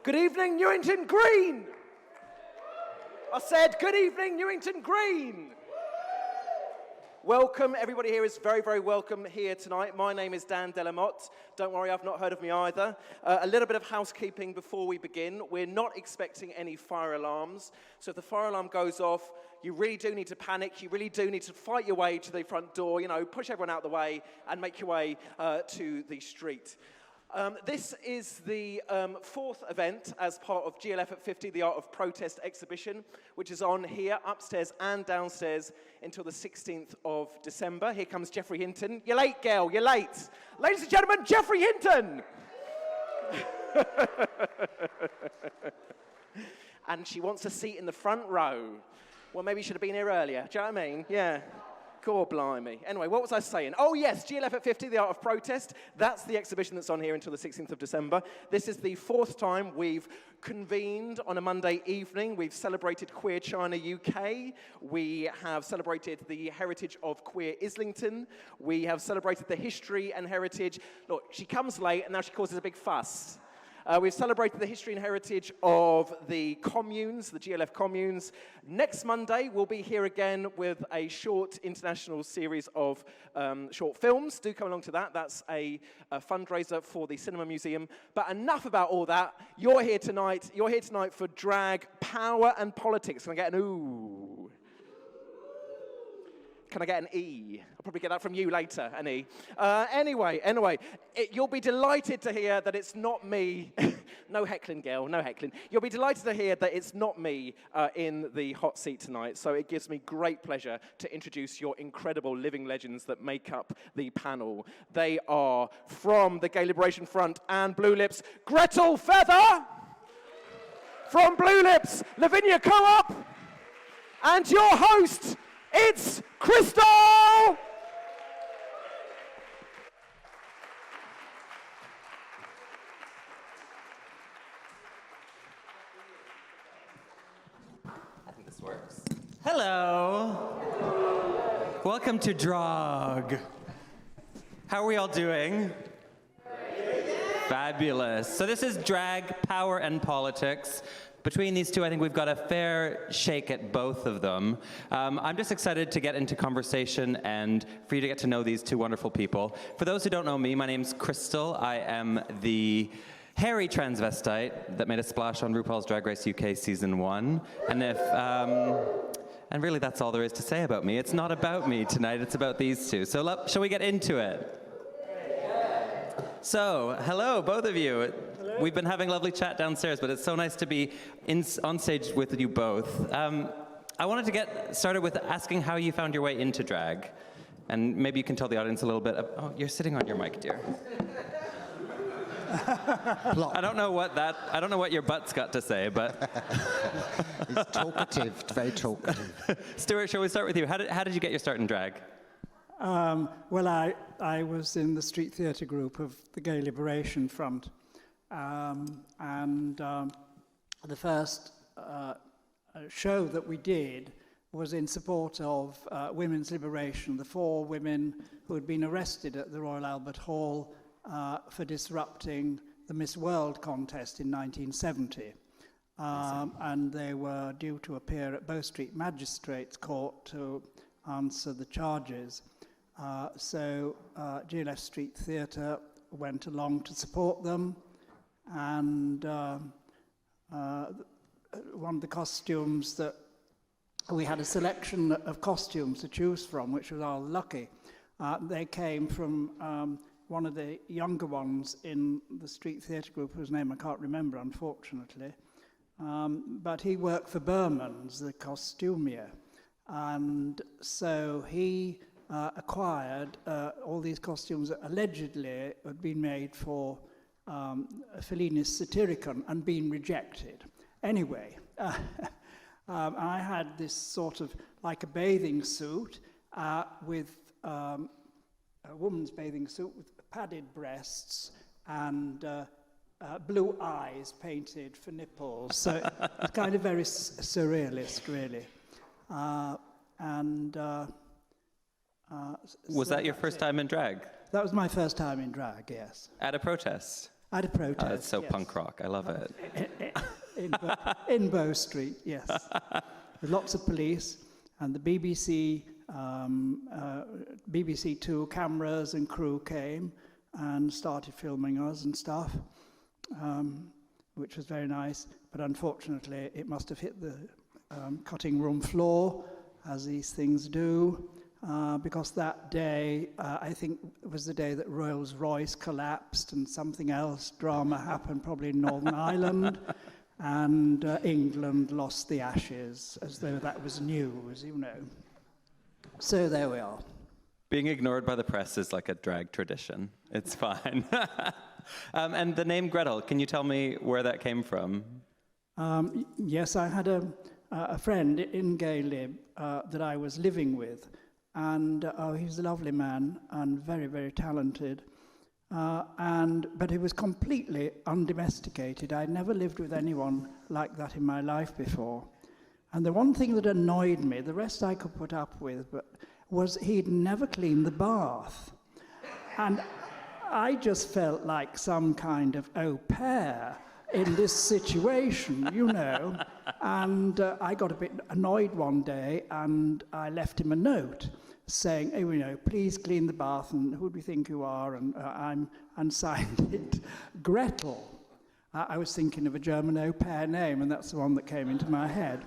Good evening, Newington Green. I said, good evening, Newington Green. Welcome, everybody here is very, very welcome here tonight. My name is Dan Delamotte. Don't worry, I've not heard of me either. A little bit of housekeeping before we begin. We're not expecting any fire alarms. So if the fire alarm goes off, you really do need to panic. You really do need to fight your way to the front door, push everyone out of the way and make your way to the street. This is the fourth event as part of GLF at 50, the Art of Protest exhibition, which is on here, upstairs and downstairs, until the 16th of December. Here comes Jeffrey Hinton. You're late, girl, you're late. Ladies and gentlemen, Jeffrey Hinton! And she wants a seat in the front row. Well, maybe you should have been here earlier. Do you know what I mean? Yeah. God blimey. Anyway, what was I saying? Oh, yes, GLF at 50, the Art of Protest. That's the exhibition that's on here until the 16th of December. This is the fourth time we've convened on a Monday evening. We've celebrated Queer China UK. We have celebrated the heritage of Queer Islington. We have celebrated the history and heritage. Look, she comes late and now she causes a big fuss. We've celebrated the history and heritage of the communes, the GLF communes. Next Monday, we'll be here again with a short international series of short films. Do come along to that. That's a fundraiser for the Cinema Museum. But enough about all that. You're here tonight. You're here tonight for drag, power, and politics. Can I get an ooh? Can I get an E? I'll probably get that from you later, an E. Anyway, you'll be delighted to hear that it's not me. No heckling, girl, no heckling. You'll be delighted to hear that it's not me in the hot seat tonight. So it gives me great pleasure to introduce your incredible living legends that make up the panel. They are from the Gay Liberation Front and Bloolips, Gretal Feather. From Bloolips, Lavinia Co-op. And your host, it's Crystal! I think this works. Hello. Welcome to Drag. How are we all doing? Fabulous. So this is Drag, Power, and Politics. Between these two, I think we've got a fair shake at both of them. I'm just excited to get into conversation and for you to get to know these two wonderful people. For those who don't know me, my name's Crystal. I am the hairy transvestite that made a splash on RuPaul's Drag Race UK Season 1. And really, that's all there is to say about me. It's not about me tonight, it's about these two. So shall we get into it? So, hello, both of you. Hello. We've been having a lovely chat downstairs, but it's so nice to be on stage with you both. I wanted to get started with asking how you found your way into drag. And maybe you can tell the audience a little bit of, oh, you're sitting on your mic, dear. I don't know what your butt's got to say, but... It's talkative, very talkative. Stuart, shall we start with you? How did you get your start in drag? Well, I was in the street theatre group of the Gay Liberation Front, and the first show that we did was in support of women's liberation, the 4 women who had been arrested at the Royal Albert Hall for disrupting the Miss World contest in 1970. And they were due to appear at Bow Street Magistrates Court to answer the charges. So GLF Street Theatre went along to support them, and one of the costumes that we had a selection of costumes to choose from, which was all lucky. They came from one of the younger ones in the street theatre group, whose name I can't remember, unfortunately. But he worked for Berman's, the costumier, and so he acquired all these costumes that allegedly had been made for Fellini's Satyricon and been rejected. Anyway, I had this sort of like a bathing suit with a woman's bathing suit with padded breasts and blue eyes painted for nipples. So it's kind of very surrealist, really. Was that your first time in drag? That was my first time in drag, yes. At a protest? At a protest. It's so yes. punk rock. I love it. In Bow Street, yes. With lots of police, and the BBC, BBC Two cameras and crew came and started filming us and stuff, which was very nice. But unfortunately, it must have hit the cutting room floor, as these things do, because that day, I think it was the day that Rolls-Royce collapsed and something else, drama happened, probably in Northern Ireland, and England lost the Ashes, as though that was news, you know. So there we are. Being ignored by the press is like a drag tradition. It's fine. And the name Gretal, can you tell me where that came from? Yes, I had a friend in Gay Lib that I was living with, and he was a lovely man and very, very talented. But he was completely undomesticated. I'd never lived with anyone like that in my life before. And the one thing that annoyed me, the rest I could put up with, but was he'd never cleaned the bath. And I just felt like some kind of au pair in this situation, you know. And I got a bit annoyed one day, and I left him a note saying, hey, you know, please clean the bath, and who do you think you are? And signed it Gretal. I was thinking of a German au pair name, and that's the one that came into my head.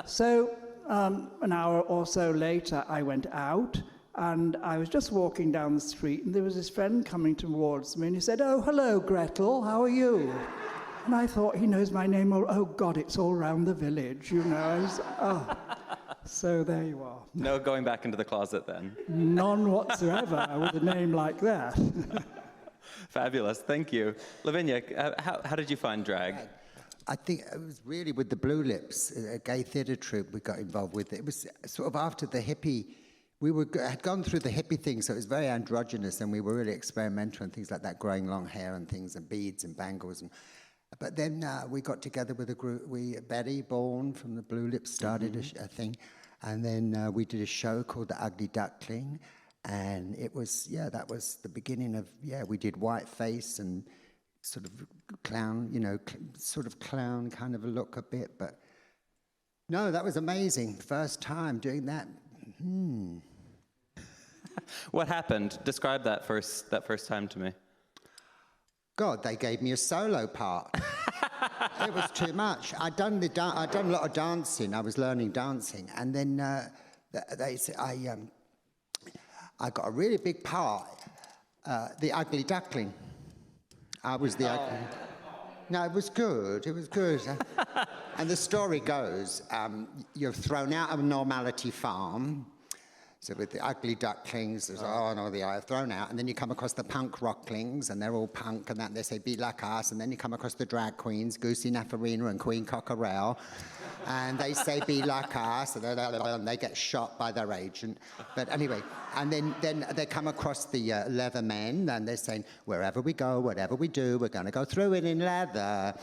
So an hour or so later, I went out, and I was just walking down the street, and there was this friend coming towards me, and he said, oh, hello, Gretal, how are you? And I thought, he knows my name. Oh, God, it's all around the village, you know. So there you are. No going back into the closet then? None whatsoever with a name like that. Fabulous, thank you. Lavinia, how did you find drag? I think it was really with the Bloolips, a gay theatre troupe we got involved with. It was sort of after the hippie, had gone through the hippie thing, so it was very androgynous, and we were really experimental and things like that, growing long hair and things, and beads and bangles. But then we got together with a group, Bette Bourne from the Bloolips started a thing, and then we did a show called The Ugly Duckling, and it was, that was the beginning of, we did whiteface and sort of clown, you know, sort of clown kind of a look a bit, but no, that was amazing. First time doing that. What happened? Describe that first time to me. God, they gave me a solo part. It was too much. I'd done a lot of dancing. I was learning dancing, and then they said I got a really big part, the ugly duckling. I was the ugly. No, it was good. It was good. And the story goes, you're thrown out of Normality Farm. So with the ugly ducklings, there's, they're thrown out, and then you come across the punk rocklings, and they're all punk, and that they say, be like us, and then you come across the drag queens, Goosey Nafarina and Queen Cockerel, and they say, be like us, and they get shot by their agent. But anyway, and then they come across the leather men, and they're saying, wherever we go, whatever we do, we're going to go through it in leather.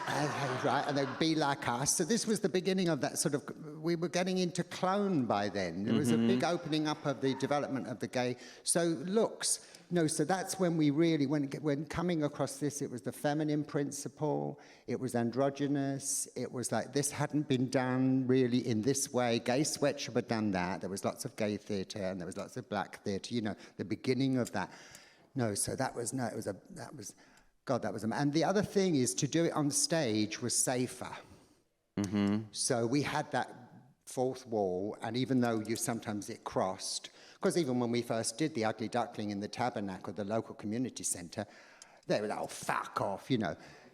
And they'd be like us. So this was the beginning of that sort of, we were getting into clone by then. There was a big opening up of the development of the gay. So looks, so that's when we really, when coming across this, it was the feminine principle, it was androgynous, it was like this hadn't been done really in this way. Gay Sweatshop had done that. There was lots of gay theatre and there was lots of black theatre, the beginning of that. And the other thing is to do it on stage was safer. So we had that fourth wall, and even though sometimes it crossed, because even when we first did the Ugly Duckling in the Tabernacle, the local community centre, they were like, oh, fuck off,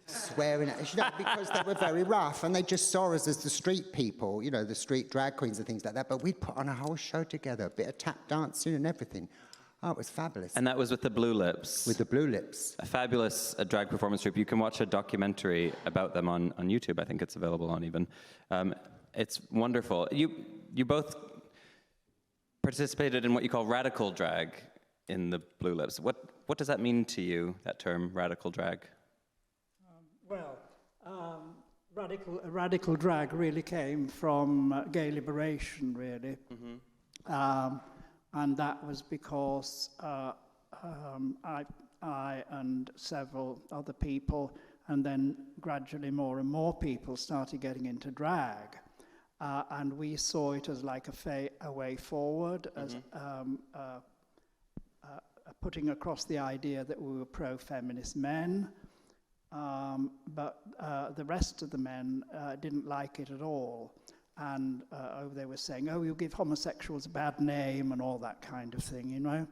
swearing at us, because they were very rough, and they just saw us as the street people, the street drag queens and things like that, but we'd put on a whole show together, a bit of tap dancing and everything. Oh, it was fabulous. And that was with the Bloolips. With the Bloolips. A fabulous drag performance troupe. You can watch a documentary about them on YouTube. I think it's available on even. It's wonderful. You both participated in what you call radical drag in the Bloolips. What does that mean to you, that term, radical drag? Radical drag really came from gay liberation, really. And that was because I I and several other people, and then gradually more and more people started getting into drag. And we saw it as like a way forward, as putting across the idea that we were pro-feminist men, but the rest of the men didn't like it at all. And they were saying, oh, you give homosexuals a bad name and all that kind of thing, you know.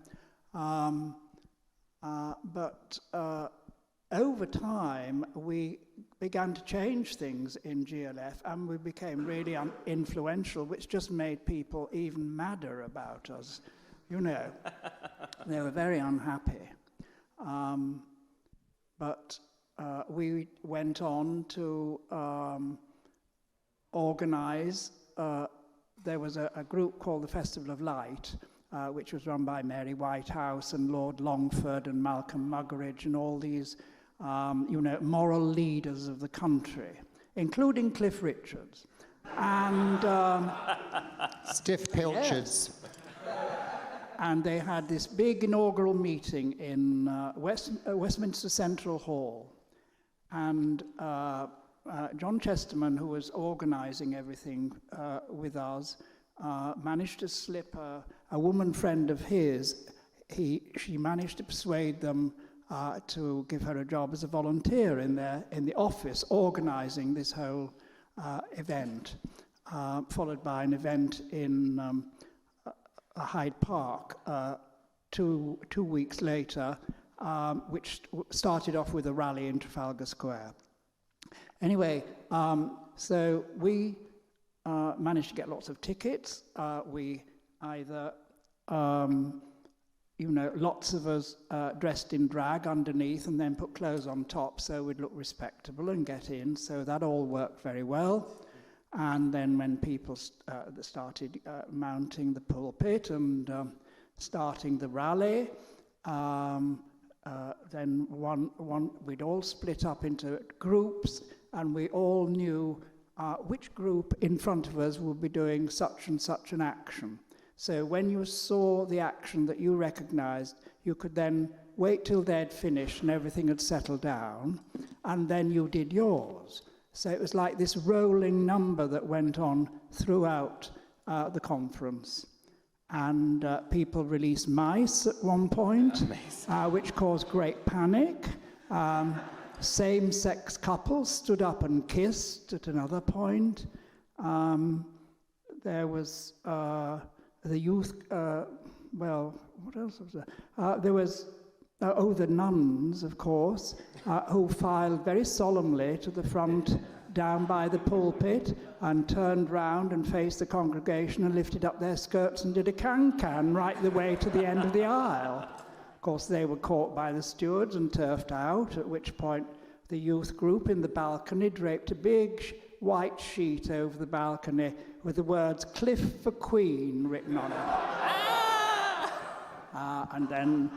But over time, we began to change things in GLF, and we became really influential, which just made people even madder about us, you know. They were very unhappy. But we went on to organize. There was a group called the Festival of Light, which was run by Mary Whitehouse and Lord Longford and Malcolm Muggeridge and all these you know, moral leaders of the country, including Cliff Richards. And Stiff Pilchards. yes. And they had this big inaugural meeting in Westminster Central Hall. And John Chesterman, who was organizing everything with us, managed to slip a woman friend of his. She managed to persuade them to give her a job as a volunteer in the office, organizing this whole event, followed by an event in Hyde Park 2 weeks later, which started off with a rally in Trafalgar Square. Anyway, so we managed to get lots of tickets. We either, you know, lots of us dressed in drag underneath and then put clothes on top so we'd look respectable and get in. So that all worked very well. And then when people started mounting the pulpit and starting the rally, then we'd all split up into groups, and we all knew which group in front of us would be doing such and such an action. So when you saw the action that you recognized, you could then wait till they'd finished and everything had settled down, and then you did yours. So it was like this rolling number that went on throughout the conference. And people released mice at one point, which caused great panic. Same-sex couples stood up and kissed at another point. There was the youth, well, what else was there? There was, the nuns, of course, who filed very solemnly to the front down by the pulpit and turned round and faced the congregation and lifted up their skirts and did a can-can right the way to the end of the aisle. Of course, they were caught by the stewards and turfed out, at which point the youth group in the balcony draped a big white sheet over the balcony with the words "Cliff for Queen" written on it. And then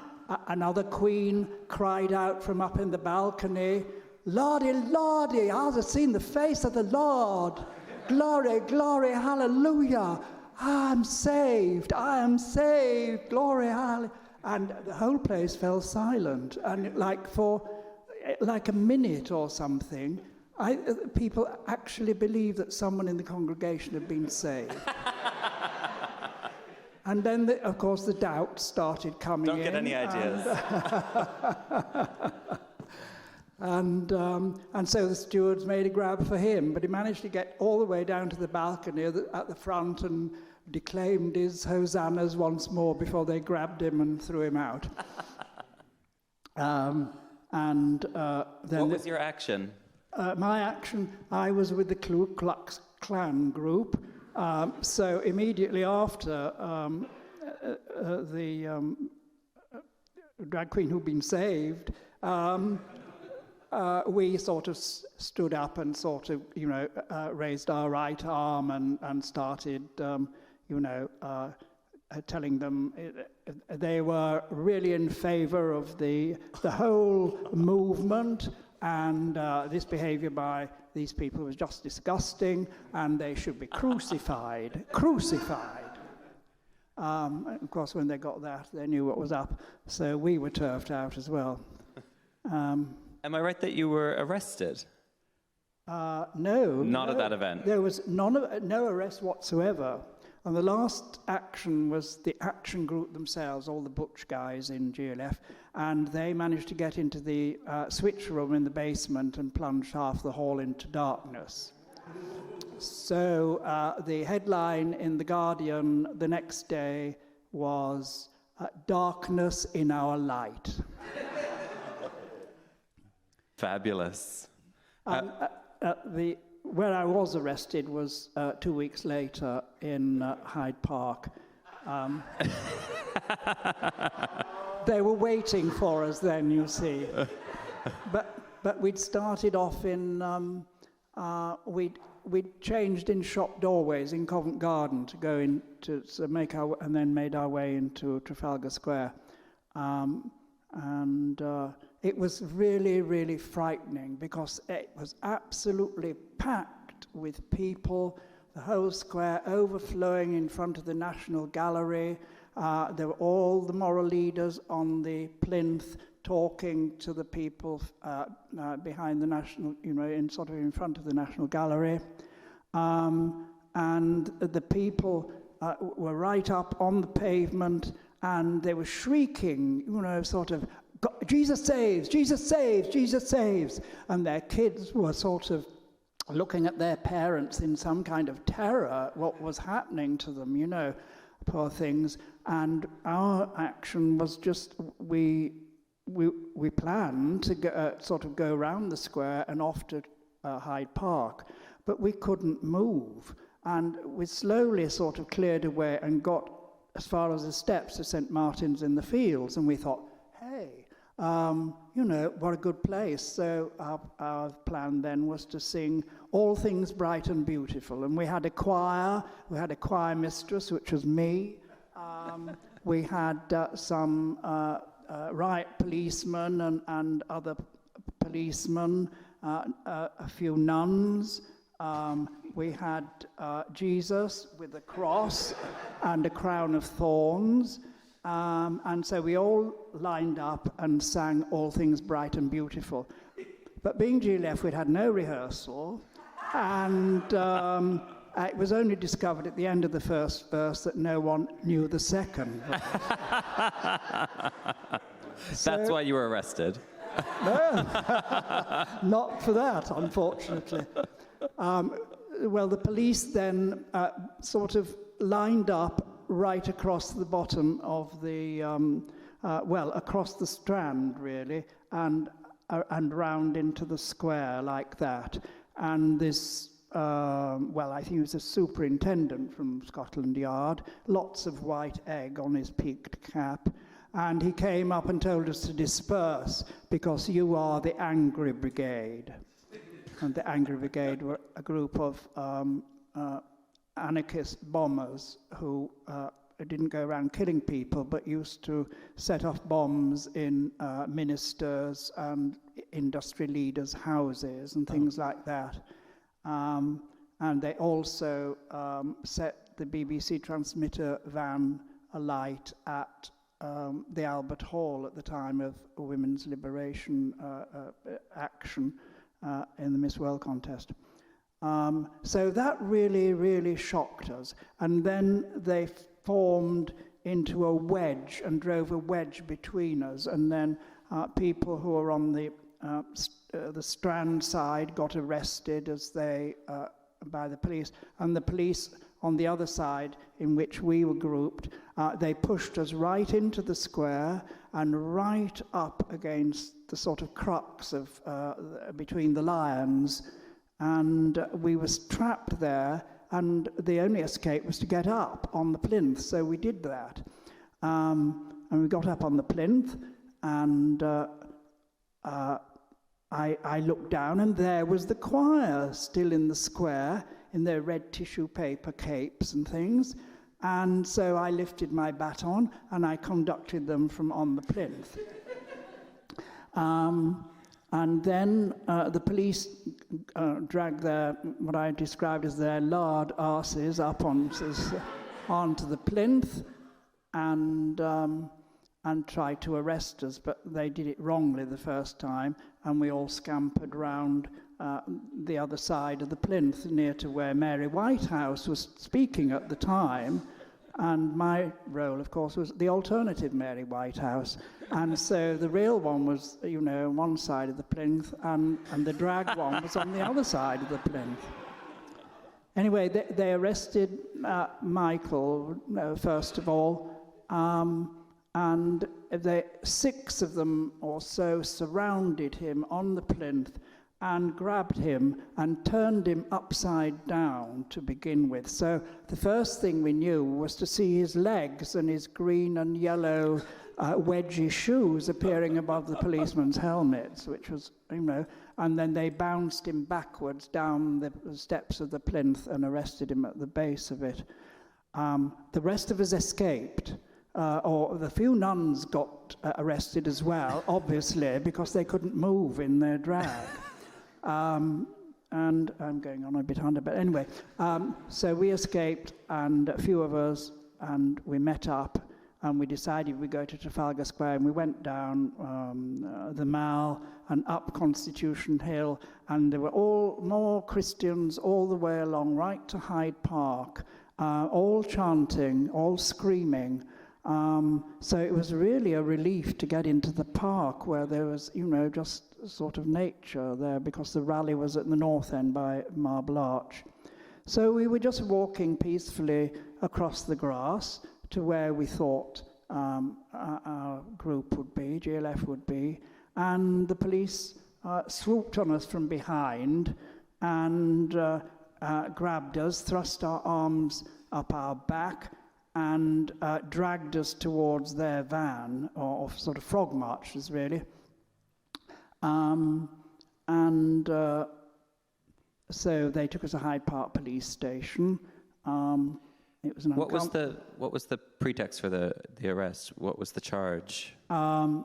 another queen cried out from up in the balcony, "Lordy, Lordy, I've seen the face of the Lord. Glory, glory, hallelujah. I am saved, glory, hallelujah." And the whole place fell silent. And for a minute or something, people actually believed that someone in the congregation had been saved. And then, of course, the doubt started coming in. Don't get any ideas. And so the stewards made a grab for him, but he managed to get all the way down to the balcony at the front and declaimed his hosannas once more before they grabbed him and threw him out. Then what was your action? My action, I was with the Ku Klux Klan group. So immediately after the drag queen who'd been saved, we sort of stood up and sort of, raised our right arm and started, telling them they were really in favor of the whole movement, and this behavior by these people was just disgusting, and they should be crucified. Of course, when they got that, they knew what was up. So we were turfed out as well. Am I right that you were arrested? No. Not at that event? There was no arrest whatsoever. And the last action was the action group themselves, all the butch guys in GLF, and they managed to get into the switch room in the basement and plunge half the hall into darkness. So the headline in The Guardian the next day was, "Darkness in Our Light." Fabulous. Where I was arrested was 2 weeks later in Hyde Park. They were waiting for us then, you see. But we'd started off in, we'd changed in shop doorways in Covent Garden to go in to make and then made our way into Trafalgar Square. It was really, really frightening because it was absolutely packed with people, the whole square overflowing in front of the National Gallery. There were all the moral leaders on the plinth talking to the people behind the National, in front of the National Gallery. And the people were right up on the pavement and they were shrieking, "Jesus saves, Jesus saves, Jesus saves." And their kids were sort of looking at their parents in some kind of terror, what was happening to them, poor things. And our action was just, we planned to go around the square and off to Hyde Park, but we couldn't move. And we slowly sort of cleared away and got as far as the steps to St. Martin's in the Fields, and we thought, hey, what a good place. So our plan then was to sing All Things Bright and Beautiful. And we had a choir mistress, which was me. We had some riot policemen and other policemen, a few nuns. We had Jesus with a cross and a crown of thorns. And so we all lined up and sang All Things Bright and Beautiful. But being GLF, we'd had no rehearsal, and it was only discovered at the end of the first verse that no one knew the second. That's why you were arrested. No, not for that, unfortunately. Well, the police then sort of lined up right across the bottom of the, across the Strand, really, and round into the square like that. And this, I think it was a superintendent from Scotland Yard, lots of white egg on his peaked cap, and he came up and told us to disperse because you are the Angry Brigade. And the Angry Brigade were a group of anarchist bombers who didn't go around killing people, but used to set off bombs in ministers' and industry leaders' houses and things like that. And they also set the BBC transmitter van alight at the Albert Hall at the time of women's liberation action in the Miss World contest. So that really, really shocked us. And then they formed into a wedge and drove a wedge between us. And then people who were on the Strand side got arrested as by the police. And the police on the other side, in which we were grouped, they pushed us right into the square and right up against the sort of crux of between the lions. And we were trapped there, and the only escape was to get up on the plinth, so we did that. And we got up on the plinth, and I looked down, and there was the choir still in the square, in their red tissue paper capes and things. And so I lifted my baton, and I conducted them from on the plinth. And then the police dragged what I described as their lard arses up onto the plinth, and tried to arrest us, but they did it wrongly the first time, and we all scampered round the other side of the plinth, near to where Mary Whitehouse was speaking at the time. And my role, of course, was the alternative Mary Whitehouse. And so the real one was, you know, on one side of the plinth, and the drag one was on the other side of the plinth. Anyway, they arrested Michael, first of all, and 6 of them or so surrounded him on the plinth and grabbed him and turned him upside down to begin with. So the first thing we knew was to see his legs and his green and yellow wedgy shoes appearing above the policemen's helmets, which was, you know, and then they bounced him backwards down the steps of the plinth and arrested him at the base of it. The rest of us escaped. Or the few nuns got arrested as well, obviously, because they couldn't move in their drag. And I'm going on a bit under, but anyway. So we escaped, and a few of us, and we met up, and we decided we'd go to Trafalgar Square, and we went down the Mall and up Constitution Hill, and there were all more Christians all the way along, right to Hyde Park, all chanting, all screaming. So it was really a relief to get into the park where there was, you know, just sort of nature there, because the rally was at the north end by Marble Arch. So we were just walking peacefully across the grass to where we thought our group would be, GLF would be, and the police swooped on us from behind and grabbed us, thrust our arms up our back, and dragged us towards their van, or sort of frog marches, really. So they took us to Hyde Park Police Station. It was an What was the pretext for the arrest? What was the charge? I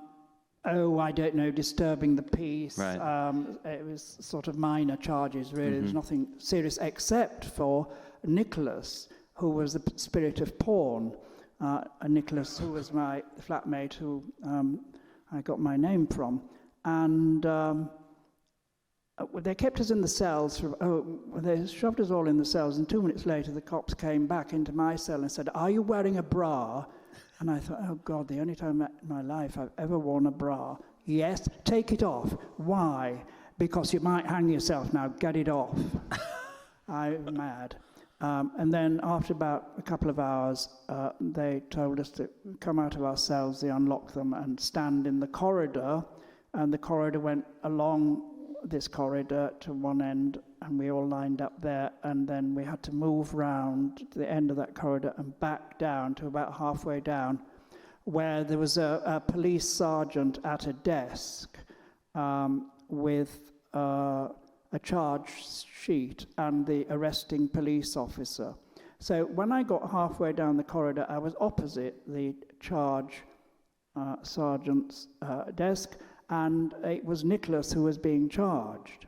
don't know, disturbing the peace. Right. It was sort of minor charges, really. There's nothing serious except for Nicholas, who was the spirit of porn. Nicholas, who was my flatmate, who I got my name from. And they kept us in the cells. They shoved us all in the cells, and 2 minutes later the cops came back into my cell and said, "Are you wearing a bra?" And I thought, oh God, the only time in my life I've ever worn a bra. "Yes, take it off." "Why?" "Because you might hang yourself now, get it off." I'm mad. And then after about a couple of hours, they told us to come out of our cells. They unlocked them and stand in the corridor. And the corridor went along this corridor to one end, and we all lined up there. And then we had to move round to the end of that corridor and back down to about halfway down, where there was a police sergeant at a desk with a charge sheet and the arresting police officer. So when I got halfway down the corridor, I was opposite the charge sergeant's desk, and it was Nicholas who was being charged.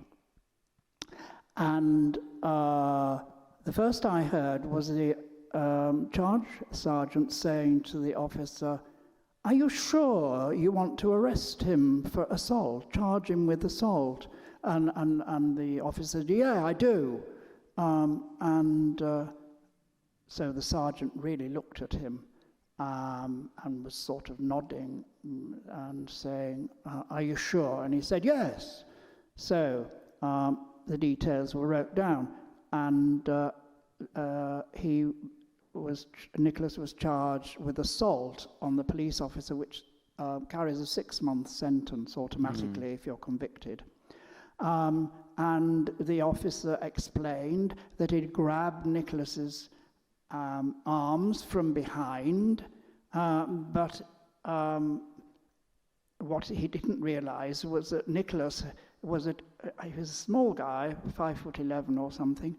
And the first I heard was the charge sergeant saying to the officer, "Are you sure you want to arrest him for assault, charge him with assault?" And the officer said, "Yeah, I do." So the sergeant really looked at him and was sort of nodding and saying, "Are you sure?" And he said, "Yes." So the details were wrote down, and Nicholas was charged with assault on the police officer, which carries a 6-month sentence automatically if you're convicted. And the officer explained that he'd grabbed Nicholas's arms from behind, but what he didn't realize was that Nicholas was he was a small guy, 5'11" or something.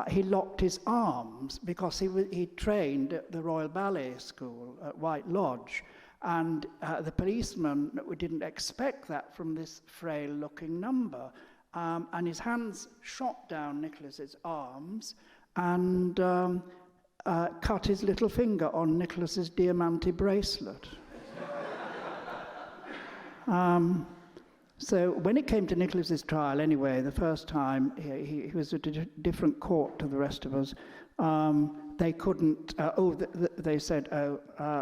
He locked his arms because he trained at the Royal Ballet School at White Lodge. And the policeman didn't expect that from this frail-looking number. And his hands shot down Nicholas's arms, and cut his little finger on Nicholas's diamante bracelet. So when it came to Nicholas's trial, anyway, the first time he was at a different court to the rest of us. They couldn't. They said,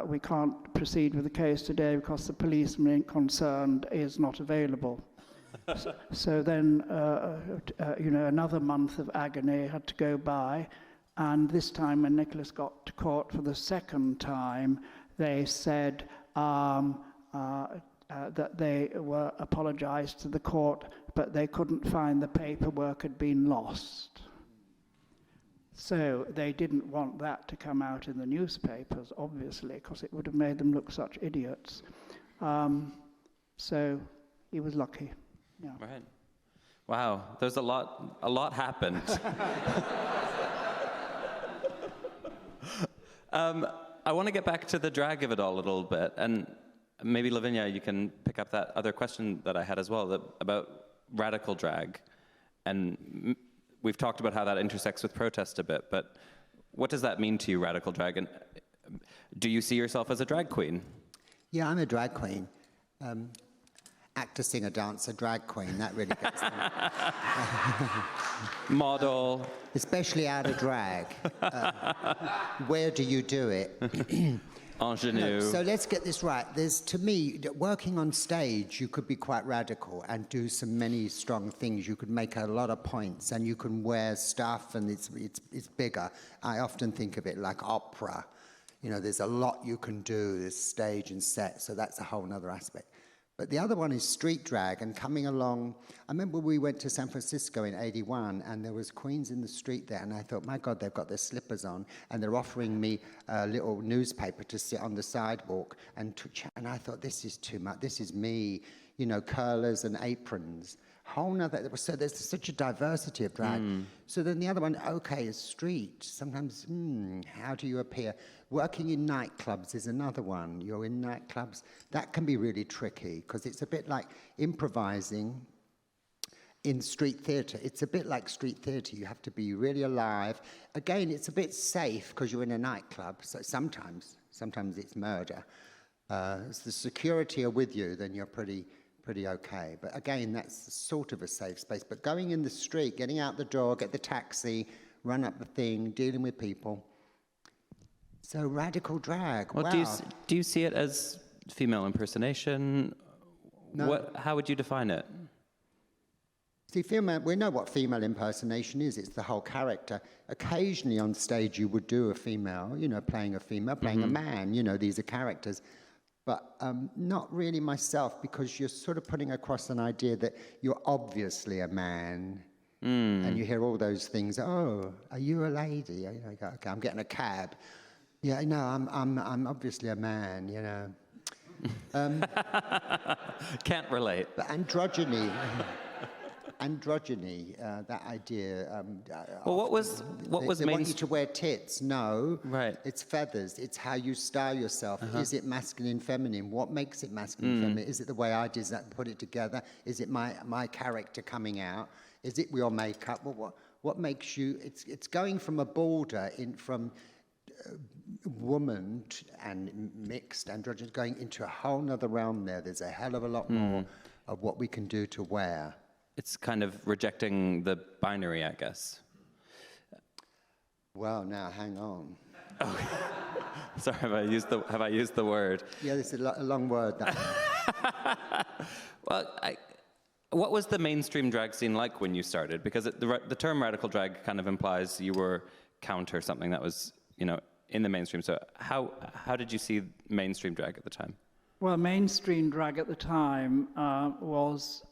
we can't proceed with the case today because the policeman concerned is not available. So then, another month of agony had to go by, and this time when Nicholas got to court for the second time, they said that they were apologized to the court, but they couldn't find the paperwork had been lost. So they didn't want that to come out in the newspapers, obviously, because it would have made them look such idiots. So he was lucky. Yeah. Right. Wow. There's a lot happened. I want to get back to the drag of it all a little bit, and maybe Lavinia, you can pick up that other question that I had as well about radical drag. And we've talked about how that intersects with protest a bit, but what does that mean to you, radical drag? And do you see yourself as a drag queen? Yeah, I'm a drag queen. Actor, singer, dancer, drag queen, that really gets them. Model. Especially out of drag. Where do you do it? Ingenue. No, so let's get this right. To me, working on stage, you could be quite radical and do many strong things. You could make a lot of points, and you can wear stuff, and it's bigger. I often think of it like opera. There's a lot you can do. There's stage and set, so that's a whole other aspect. But the other one is street drag, and coming along, I remember we went to San Francisco in '81, and there was queens in the street there, and I thought, my God, they've got their slippers on, and they're offering me a little newspaper to sit on the sidewalk and to chat, and I thought, this is too much, this is me, curlers and aprons. So there's such a diversity of drag. So then the other one, okay, is street. Sometimes, how do you appear? Working in nightclubs is another one. You're in nightclubs. That can be really tricky because it's a bit like improvising in street theatre. It's a bit like street theatre. You have to be really alive. Again, it's a bit safe because you're in a nightclub. So sometimes it's murder. If the security are with you, then you're pretty okay. But again, that's sort of a safe space. But going in the street, getting out the door, get the taxi, run up the thing, dealing with people. So radical drag, Well, wow. do you see it as female impersonation? No. How would you define it? See, we know what female impersonation is. It's the whole character. Occasionally on stage you would do a female, playing a female, playing a man, these are characters. But not really myself, because you're sort of putting across an idea that you're obviously a man. And you hear all those things, oh, are you a lady? You go, okay, I'm getting a cab. Yeah, no, I'm obviously a man, Can't relate. But androgyny, that idea. Well, what was they want you to wear tits? No. Right. It's feathers. It's how you style yourself. Is it masculine, feminine? What makes it masculine, feminine? Is it the way I put it together? Is it my character coming out? Is it your makeup? Well, what makes you? It's going from a border from woman and mixed androgynous, going into a whole nother realm there. There's a hell of a lot more of what we can do to wear. It's kind of rejecting the binary, I guess. Well, now hang on. Oh. Sorry, have I used the word? Yeah, this is a long word. That Well, what was the mainstream drag scene like when you started? Because the term radical drag kind of implies you were counter something that was, in the mainstream. So how did you see mainstream drag at the time? Well, mainstream drag at the time was,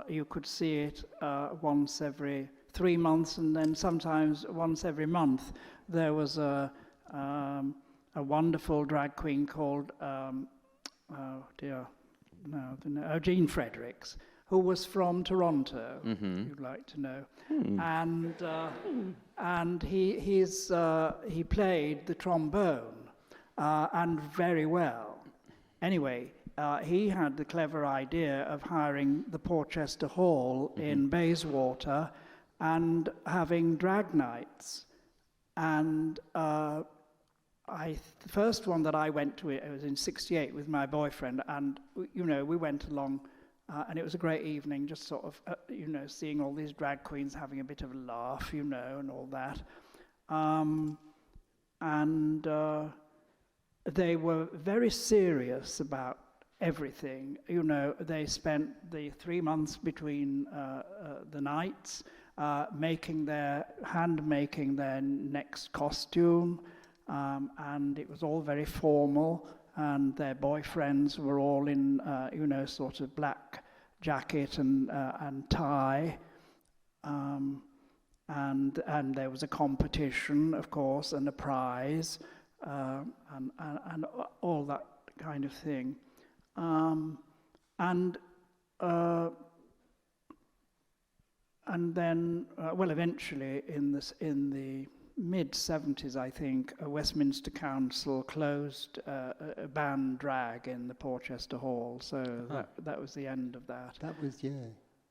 you could see it once every 3 months, and then sometimes once every month. There was a wonderful drag queen called, Jean Fredericks, who was from Toronto, you'd like to know. And he played the trombone, and very well. Anyway, he had the clever idea of hiring the Porchester Hall in Bayswater and having drag nights. And the first one that I went to, it was in '68 with my boyfriend, and you know, we went along, and it was a great evening, just sort of, you know, seeing all these drag queens having a bit of a laugh, you know, and all that. They were very serious about everything. You know, they spent the 3 months between the nights hand-making their next costume, and it was all very formal, and their boyfriends were all in, you know, sort of black jacket and tie, and there was a competition, of course, and a prize, and all that kind of thing. And then, well, eventually, in the mid-'70s, I think, Westminster Council closed banned drag in the Porchester Hall, so that was the end of that. That was, yeah.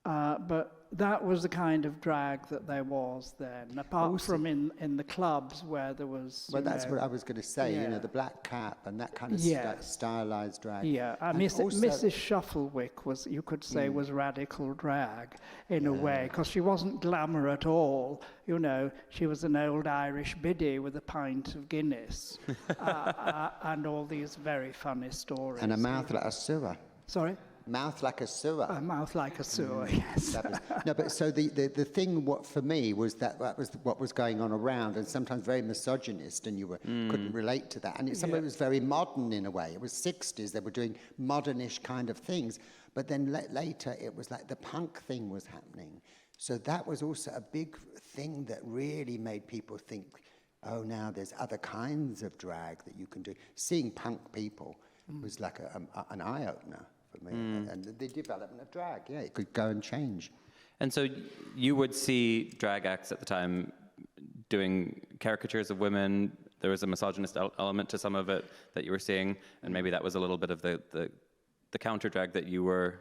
But that was the kind of drag that there was then, apart from in the clubs where there was. Well, that's what I was going to say. Yeah. You know, the black cap and that kind of stylized drag. Yeah, Mrs. Shufflewick was, you could say, was radical drag in a way, because she wasn't glamour at all. You know, she was an old Irish biddy with a pint of Guinness, and all these very funny stories. And a mouth like a sewer. Sorry? Mouth like a sewer. A mouth like a sewer, yes. No, but so the thing, what for me was that was what was going on around, and sometimes very misogynist, and you couldn't relate to that. And it was very modern in a way. It was '60s; they were doing modernish kind of things. But then later, it was like the punk thing was happening. So that was also a big thing that really made people think, oh, now there's other kinds of drag that you can do. Seeing punk people was like an eye opener for me, and the development of drag, it could go and change. And so you would see drag acts at the time doing caricatures of women. There was a misogynist element to some of it that you were seeing, and maybe that was a little bit of the counter drag that you were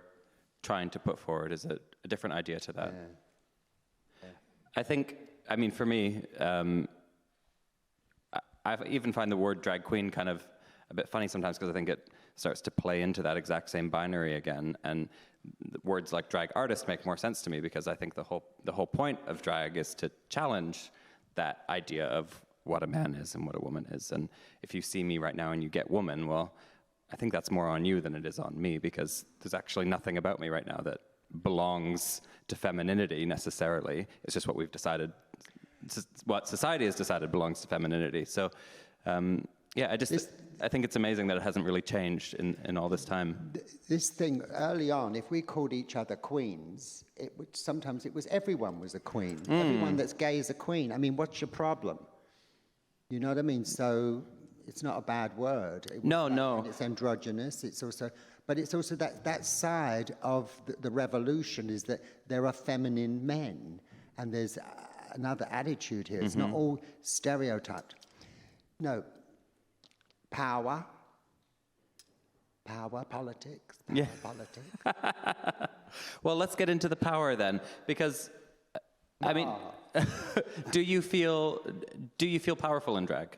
trying to put forward. Is a different idea to that? Yeah. I think, I mean, for me, I even find the word drag queen kind of a bit funny sometimes, because I think it starts to play into that exact same binary again, and words like drag artist make more sense to me, because I think the whole point of drag is to challenge that idea of what a man is and what a woman is. And if you see me right now and you get woman, well, I think that's more on you than it is on me, because there's actually nothing about me right now that belongs to femininity necessarily. It's just what we've decided, what society has decided belongs to femininity. So I think it's amazing that it hasn't really changed in all this time. This thing, early on, if we called each other queens, sometimes it was everyone was a queen. Everyone that's gay is a queen. I mean, what's your problem? You know what I mean? So it's not a bad word. No. It's androgynous. It's also that side of the revolution is that there are feminine men, and there's another attitude here. It's not all stereotyped. No. Power, politics, politics. Well, let's get into the power then, because, I mean, do you feel powerful in drag?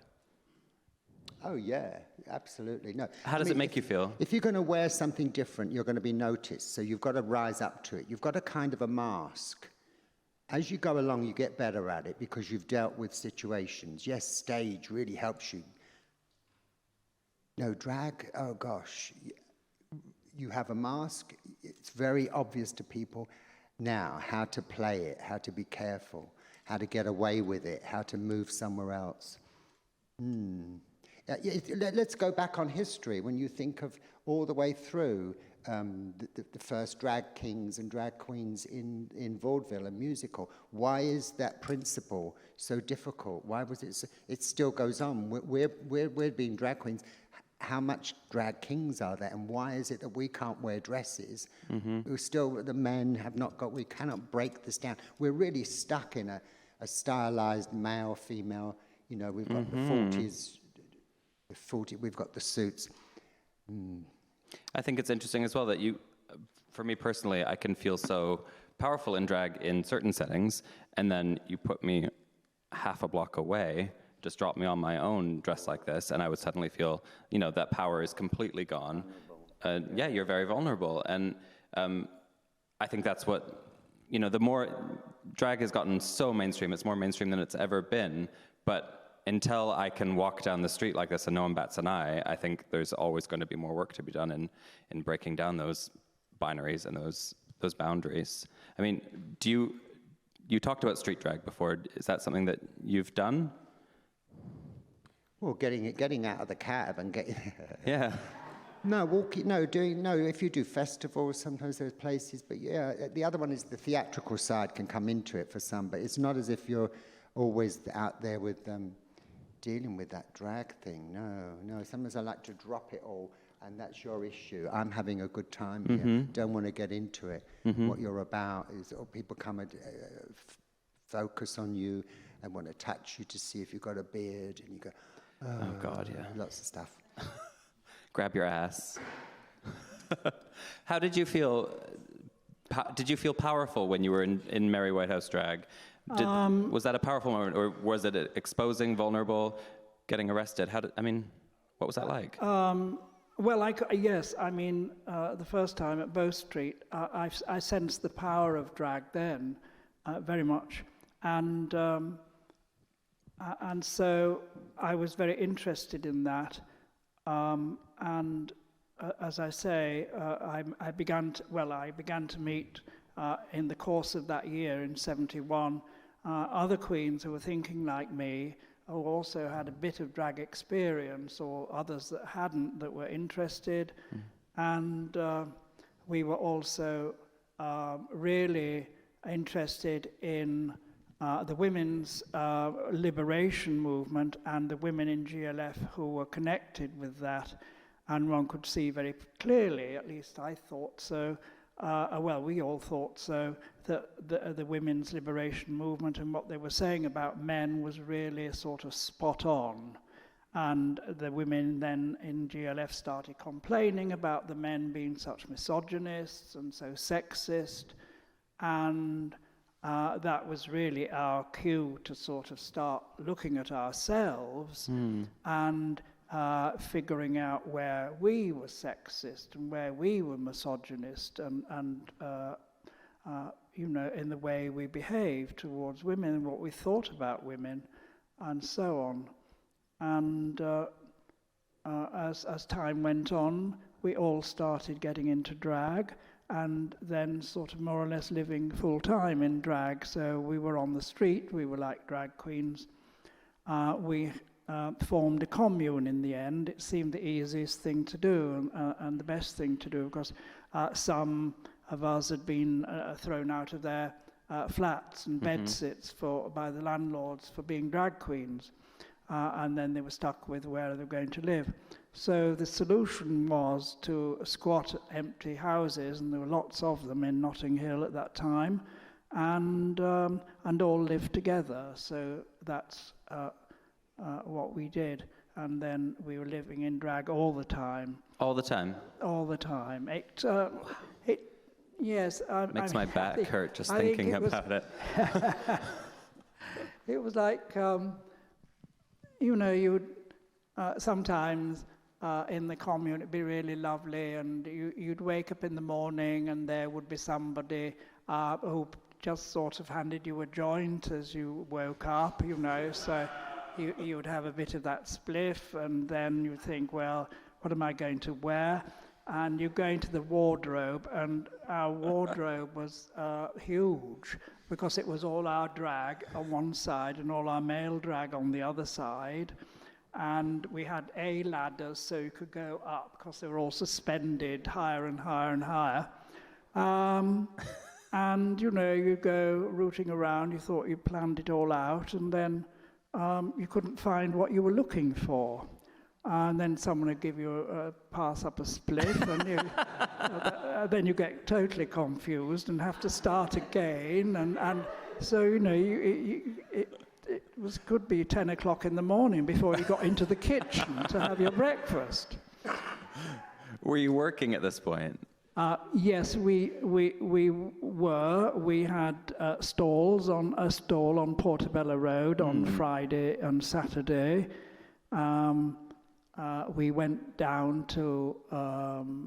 Oh yeah, absolutely. No. How does it make you feel? If you're going to wear something different, you're going to be noticed. So you've got to rise up to it. You've got a kind of a mask. As you go along, you get better at it because you've dealt with situations. Yes, stage really helps you. No, drag, oh gosh, you have a mask, it's very obvious to people now how to play it, how to be careful, how to get away with it, how to move somewhere else. Let's go back on history. When you think of all the way through the first drag kings and drag queens in vaudeville and musical, why is that principle so difficult? Why was it it still goes on. We're being drag queens. How much drag kings are there, and why is it that we can't wear dresses? The men have not got, we cannot break this down. We're really stuck in a stylized male, female, you know, we've got the 40s, we've got the suits. I think it's interesting as well that for me personally, I can feel so powerful in drag in certain settings, and then you put me half a block away, just drop me on my own dressed like this, and I would suddenly feel, you know, that power is completely gone. Yeah, you're very vulnerable. And I think that's what, you know, the more drag has gotten so mainstream, it's more mainstream than it's ever been. But until I can walk down the street like this and no one bats an eye, I think there's always going to be more work to be done in breaking down those binaries and those boundaries. I mean, you talked about street drag before. Is that something that you've done? Well, getting out of the cab and getting... Yeah. If you do festivals, sometimes there's places, but yeah, the other one is the theatrical side can come into it for some, but it's not as if you're always out there with dealing with that drag thing. No, sometimes I like to drop it all, and that's your issue. I'm having a good time here. Don't want to get into it. What you're about is people come and focus on you and want to touch you to see if you've got a beard, and you go, oh God, yeah. Lots of stuff. Grab your ass. How did you feel? Did you feel powerful when you were in Mary Whitehouse drag? Was that a powerful moment, or was it exposing, vulnerable, getting arrested? What was that like? Yes. I mean, the first time at Bow Street, I sensed the power of drag then, very much, and so I was very interested in that. As I say, I began to meet in the course of that year in '71 other queens who were thinking like me, who also had a bit of drag experience, or others that hadn't, that were interested. And we were also really interested in the women's liberation movement and the women in GLF who were connected with that. And one could see very clearly, at least I thought so, we all thought so, that the women's liberation movement and what they were saying about men was really sort of spot on. And the women then in GLF started complaining about the men being such misogynists and so sexist. And that was really our cue to sort of start looking at ourselves and figuring out where we were sexist and where we were misogynist and in the way we behaved towards women and what we thought about women and so on. And as time went on, we all started getting into drag, and then sort of more or less living full-time in drag. So we were on the street, we were like drag queens. We formed a commune in the end. It seemed the easiest thing to do and the best thing to do, because some of us had been thrown out of their flats and bedsits by the landlords for being drag queens. And then they were stuck with where they were going to live. So the solution was to squat empty houses, and there were lots of them in Notting Hill at that time, and all live together. So that's what we did. And then we were living in drag all the time. All the time? All the time. Yes. Makes my back hurt just thinking about it. It was like, you would sometimes in the commune it'd be really lovely, and you'd wake up in the morning and there would be somebody who just sort of handed you a joint as you woke up, so you would have a bit of that spliff, and then you'd think, well, what am I going to wear? And you go into the wardrobe, and our wardrobe was huge, because it was all our drag on one side and all our male drag on the other side. And we had ladders so you could go up, because they were all suspended higher and higher and higher. And, you go rooting around, you thought you planned it all out, and then you couldn't find what you were looking for. And then someone would give you a pass up a spliff, and then you get totally confused and have to start again. And so, it could be 10 o'clock in the morning before you got into the kitchen to have your breakfast. Were you working at this point? Yes, we were. We had a stall on Portobello Road on Friday and Saturday. We went down to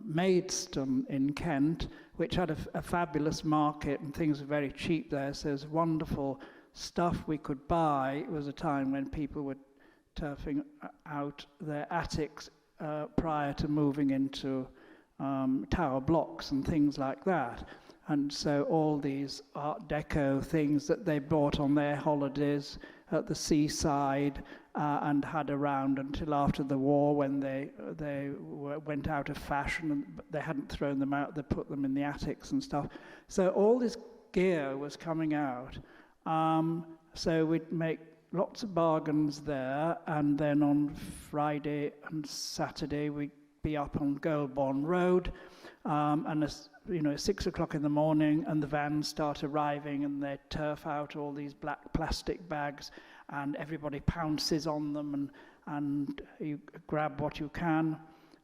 Maidstone in Kent, which had a fabulous market, and things were very cheap there. So there's wonderful stuff we could buy. It was a time when people were turfing out their attics prior to moving into tower blocks and things like that. And so all these Art Deco things that they bought on their holidays at the seaside and had around until after the war, when they went out of fashion and they hadn't thrown them out, they put them in the attics and stuff. So all this gear was coming out. So we'd make lots of bargains there, and then on Friday and Saturday we'd be up on Goulburn Road, and 6 o'clock in the morning, and the vans start arriving, and they turf out all these black plastic bags, and everybody pounces on them, and you grab what you can.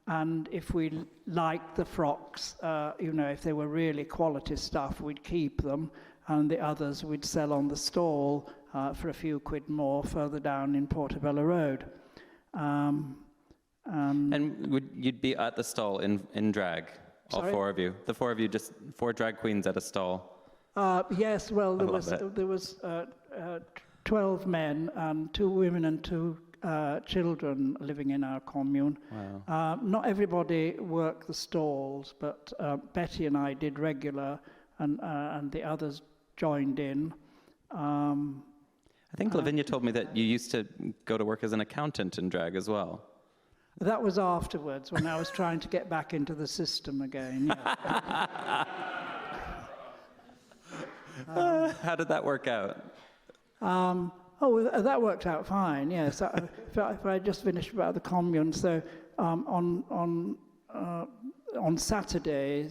And if we liked the frocks, if they were really quality stuff, we'd keep them, and the others we'd sell on the stall for a few quid more further down in Portobello Road. And you'd be at the stall in drag, all Sorry? four of you? The four of you, just 4 drag queens at a stall? Yes, well, there was 12 men and 2 women and 2 children living in our commune. Wow. Not everybody worked the stalls, but Betty and I did regular, and the others joined in. I think Lavinia told me that you used to go to work as an accountant in drag as well. That was afterwards, when I was trying to get back into the system again. Yeah. How did that work out? That worked out fine. Yes, if I just finished about the commune. So on Saturday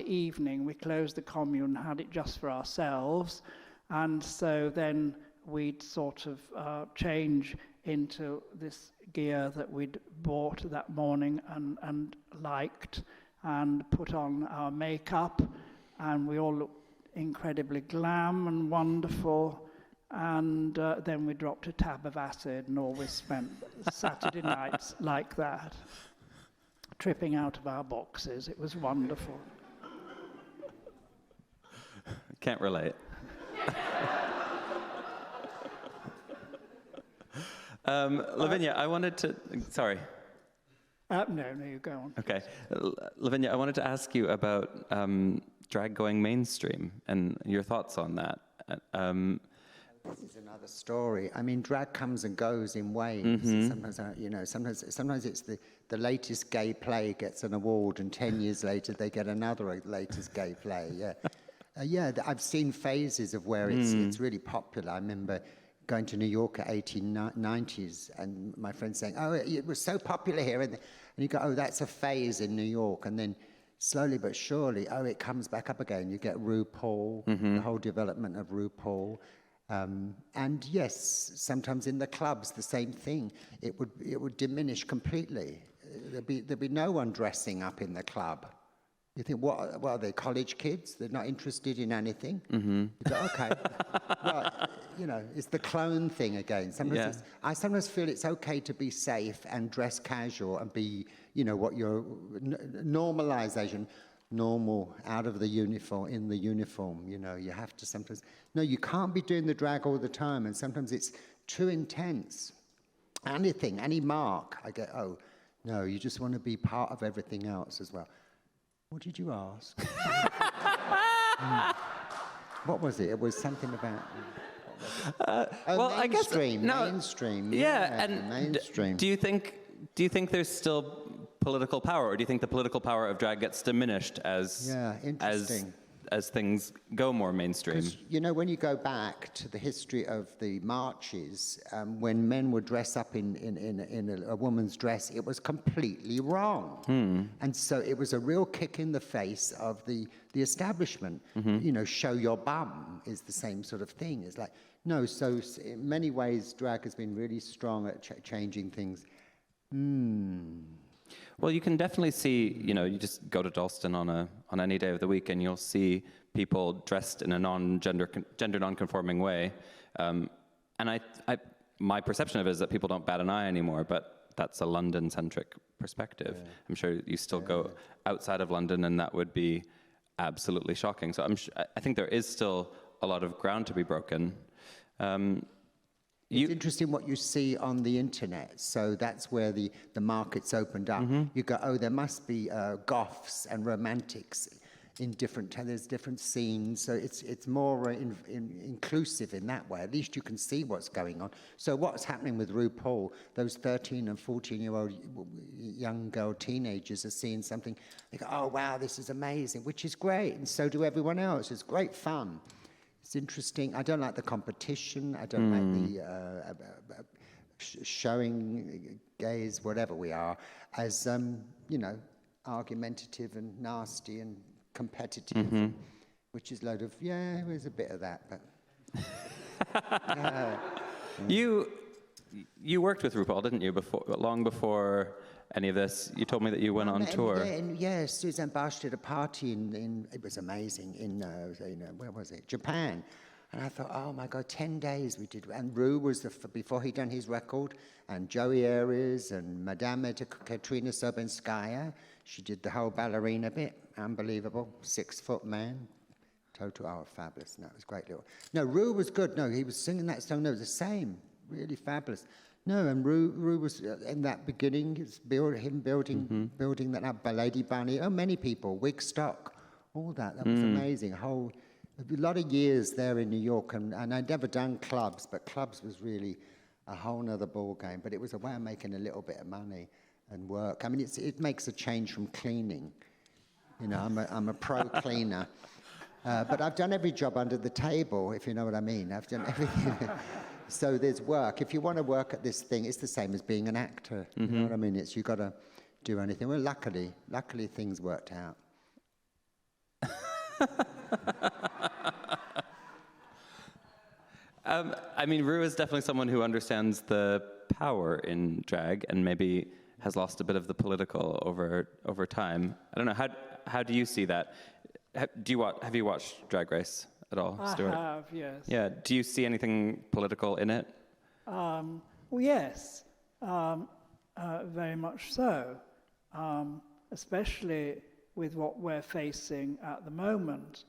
evening, we closed the commune, had it just for ourselves, and so then we'd sort of change into this gear that we'd bought that morning and liked, and put on our makeup, and we all looked incredibly glam and wonderful, and then we dropped a tab of acid and always spent Saturday nights like that, tripping out of our boxes. It was wonderful. Can't relate. Lavinia, I wanted to... Sorry. No, you go on. Okay. Lavinia, I wanted to ask you about drag going mainstream and your thoughts on that. This is another story. I mean, drag comes and goes in waves. Sometimes it's the latest gay play gets an award, and 10 years later they get another latest gay play. Yeah, I've seen phases of where it's really popular. I remember going to New York at 1890s, and my friends saying, "Oh, it was so popular here," and you go, "Oh, that's a phase in New York," and then slowly but surely, it comes back up again. You get RuPaul, the whole development of RuPaul. And yes, sometimes in the clubs, the same thing. It would diminish completely. There'd be no one dressing up in the club. You think, what are they, college kids? They're not interested in anything? You go, okay. Well, it's the clone thing again. I sometimes feel it's okay to be safe and dress casual and be, what your normalization, normal, out of the uniform, in the uniform, you have to sometimes... No, you can't be doing the drag all the time, and sometimes it's too intense. Anything, any mark, I go, oh, no, you just want to be part of everything else as well. What did you ask? What was it? It was something about... well, I guess... Mainstream. Yeah, and mainstream. Do you think there's still political power, or do you think the political power of drag gets diminished as things go more mainstream? Because, when you go back to the history of the marches, when men would dress up in a woman's dress, it was completely wrong. And so it was a real kick in the face of the establishment. Show your bum is the same sort of thing. It's like, no, so in many ways, drag has been really strong at changing things. Well, you can definitely see, you just go to Dalston on any day of the week and you'll see people dressed in a gender non-conforming way. And my perception of it is that people don't bat an eye anymore, but that's a London-centric perspective. Yeah. I'm sure you still go outside of London and that would be absolutely shocking. So I think there is still a lot of ground to be broken. It's interesting what you see on the internet. So that's where the market's opened up. Mm-hmm. You go, oh, there must be goths and romantics in there's different scenes. So it's more inclusive in that way. At least you can see what's going on. So what's happening with RuPaul, those 13 and 14-year-old young girl teenagers are seeing something. They go, oh, wow, this is amazing, which is great. And so do everyone else. It's great fun. It's interesting. I don't like the competition. I don't like the showing gays, whatever we are, as, argumentative and nasty and competitive, which is load of, there's a bit of that, but... You worked with RuPaul, didn't you, long before any of this? You told me that you went on tour. Yes, Suzanne Bosch did a party in it was amazing, where was it? Japan. And I thought, oh my God, 10 days we did. And Ru was before he'd done his record, and Joey Aries and Madame Katrina Sobenskaya. She did the whole ballerina bit, unbelievable, 6-foot man. Total, fabulous. No, it was great little. No, Ru was good. No, he was singing that song. No, it was the same. Really fabulous. No, and Ru was in that beginning. It's building that up by Lady Bunny. Oh, many people, Wigstock, all that. That was amazing. A lot of years there in New York, and I'd never done clubs, but clubs was really a whole nother ball game. But it was a way of making a little bit of money and work. I mean, it makes a change from cleaning. I'm a pro cleaner. But I've done every job under the table, if you know what I mean. I've done everything. So there's work. If you want to work at this thing, it's the same as being an actor. You know what I mean? You've got to do anything. Well, luckily things worked out. Ru is definitely someone who understands the power in drag and maybe has lost a bit of the political over time. I don't know, how do you see that? Have you watched Drag Race at all, Stuart? I have, yes. Yeah, do you see anything political in it? Well, yes, very much so, especially with what we're facing at the moment,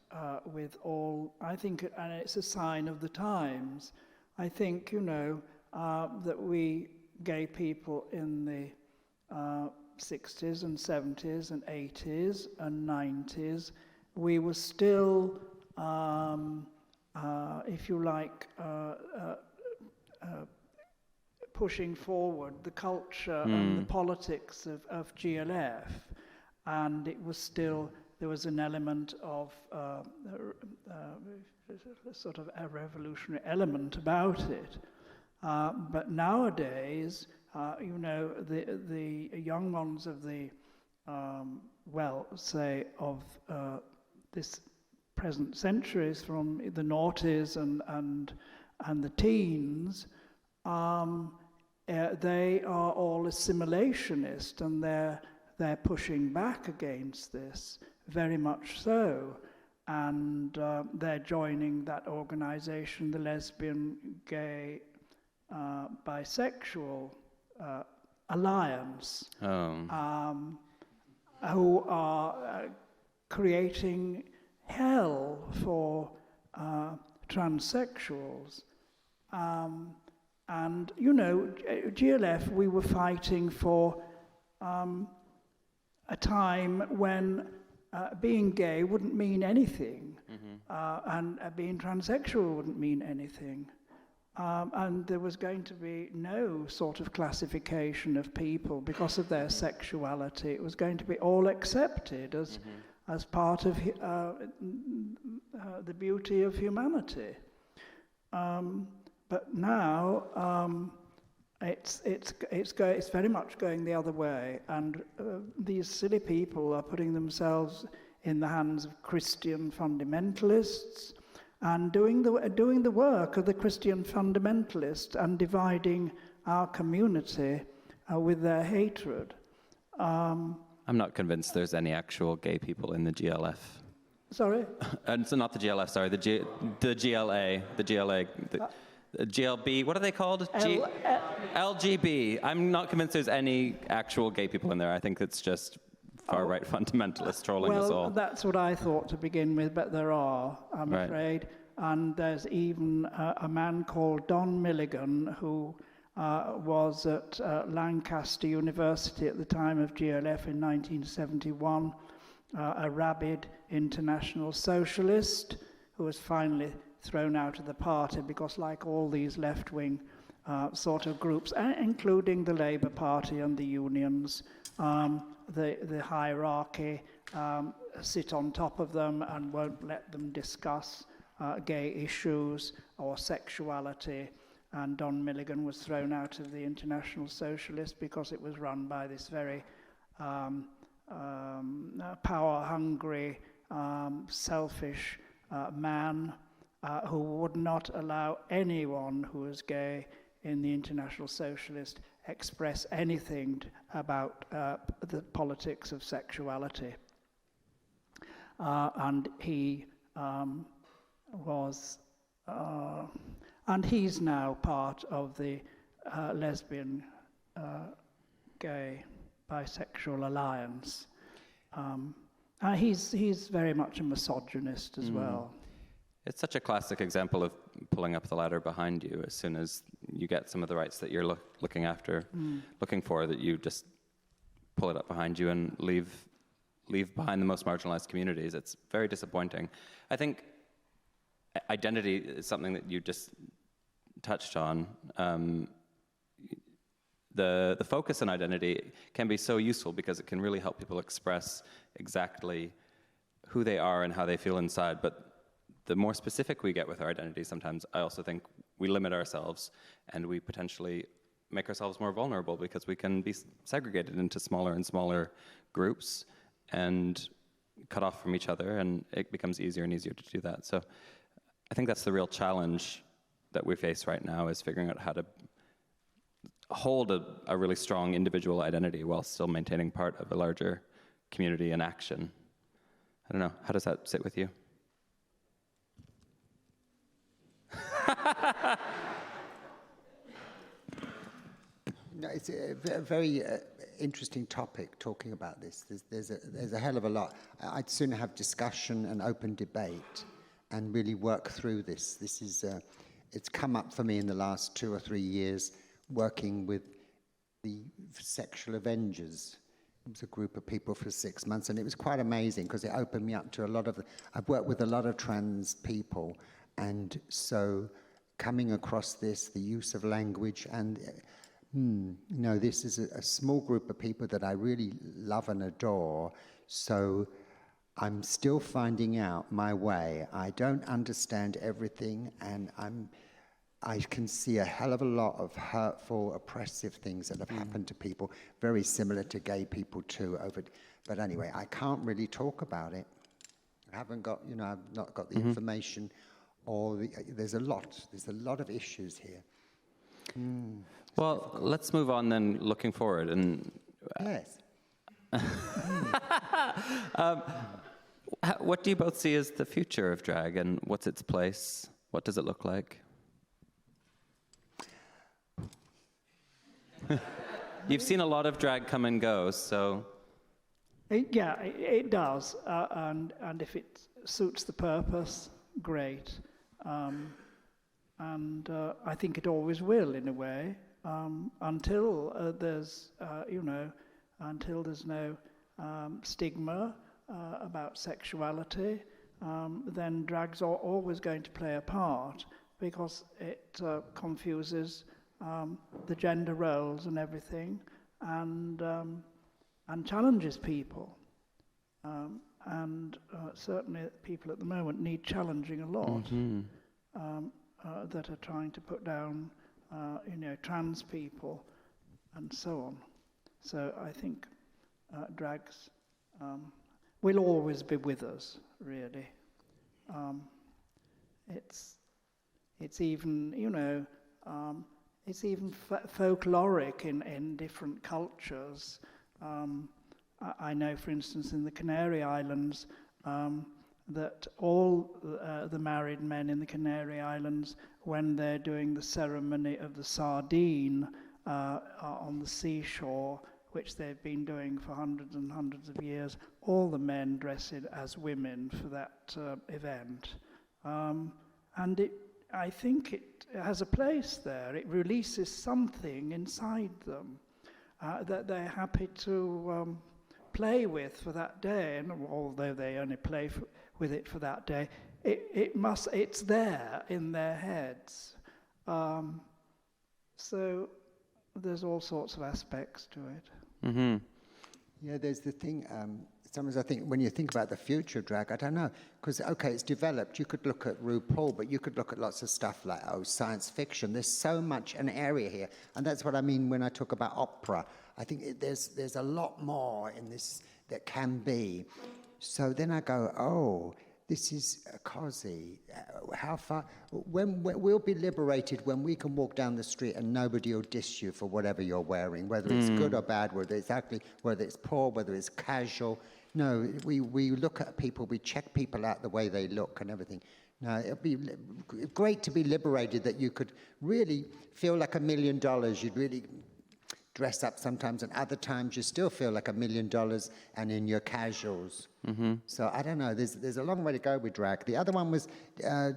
with all, I think, and it's a sign of the times. I think, that we gay people in the 60s and 70s and 80s and 90s, we were still, if you like, pushing forward the culture and the politics of GLF. And it was still, there was an element of sort of a revolutionary element about it. But nowadays, the young ones of the, of this present centuries, from the noughties and the teens, they are all assimilationist, and they're pushing back against this, very much so. And they're joining that organization, the Lesbian, Gay, Bisexual Alliance, who are creating hell for transsexuals. And, GLF, we were fighting for a time when being gay wouldn't mean anything, and being transsexual wouldn't mean anything. And there was going to be no sort of classification of people because of their sexuality. It was going to be all accepted as part of the beauty of humanity. But now it's very much going the other way, and these silly people are putting themselves in the hands of Christian fundamentalists and doing the work of the Christian fundamentalists and dividing our community with their hatred. I'm not convinced there's any actual gay people in the GLF. Sorry? So not the GLF, sorry, the GLA, the GLB, what are they called? LGB. I'm not convinced there's any actual gay people in there. I think it's just far-right fundamentalists trolling us all. Well, that's what I thought to begin with, but there are, I'm afraid. And there's even a man called Don Milligan who was at Lancaster University at the time of GLF in 1971, a rabid international socialist who was finally thrown out of the party because, like all these left-wing sort of groups, including the Labour Party and the unions, the hierarchy sit on top of them and won't let them discuss gay issues or sexuality. And Don Milligan was thrown out of the International Socialist because it was run by this very power-hungry, selfish man who would not allow anyone who was gay in the International Socialist express anything about the politics of sexuality. And he was... and he's now part of the lesbian, gay, bisexual alliance. And he's very much a misogynist as well. It's such a classic example of pulling up the ladder behind you as soon as you get some of the rights that you're looking for, that you just pull it up behind you and leave behind the most marginalized communities. It's very disappointing. I think identity is something that you just touched on. The focus on identity can be so useful because it can really help people express exactly who they are and how they feel inside. But the more specific we get with our identity, sometimes I also think we limit ourselves and we potentially make ourselves more vulnerable because we can be segregated into smaller and smaller groups and cut off from each other, and it becomes easier and easier to do that. So I think that's the real challenge that we face right now, is figuring out how to hold a really strong individual identity while still maintaining part of a larger community and action. I don't know, how does that sit with you? No, it's a very interesting topic, talking about this. There's a hell of a lot. I'd sooner have discussion and open debate and really work through this. This is, it's come up for me in the last 2 or 3 years, working with the Sexual Avengers. It was a group of people for 6 months, and it was quite amazing because it opened me up to a lot of, I've worked with a lot of trans people, and so coming across this, the use of language, and no, this is a small group of people that I really love and adore, so I'm still finding out my way. I don't understand everything, and I can see a hell of a lot of hurtful, oppressive things that have happened to people, very similar to gay people too. But anyway, I can't really talk about it. I haven't got, I've not got the information, or there's a lot of issues here. Well, let's move on then, looking forward. And yes. What do you both see as the future of drag, and what's its place? What does it look like? You've seen a lot of drag come and go, so... It does, and if it suits the purpose, great. And I think it always will, in a way, until there's, until there's no stigma about sexuality, then drag's always going to play a part, because it confuses the gender roles and everything, and challenges people. Certainly people at the moment need challenging a lot, that are trying to put down, trans people and so on. So I think drags will always be with us, really. It's even, it's even folkloric in different cultures. I know, for instance, in the Canary Islands, that all the married men in the Canary Islands, when they're doing the ceremony of the sardine on the seashore, which they've been doing for hundreds and hundreds of years, all the men dress it as women for that event. And I think it has a place there. It releases something inside them that they're happy to play with for that day. And although they only play with it for that day, it's there in their heads. So there's all sorts of aspects to it. Mm-hmm. Yeah, there's the thing, sometimes I think when you think about the future of drag, I don't know, because, okay, it's developed. You could look at RuPaul, but you could look at lots of stuff like, science fiction. There's so much an area here, and that's what I mean when I talk about opera. I think there's a lot more in this that can be. So then I go, this is cozy. How far? When we'll be liberated when we can walk down the street and nobody will diss you for whatever you're wearing, whether it's good or bad, whether it's ugly, whether it's poor, whether it's casual. No, we look at people, we check people out the way they look and everything. No, it'd be great to be liberated, that you could really feel like $1 million. You'd really dress up sometimes, and other times you still feel like $1 million and in your casuals. Mm-hmm. So I don't know, there's a long way to go with drag. The other one was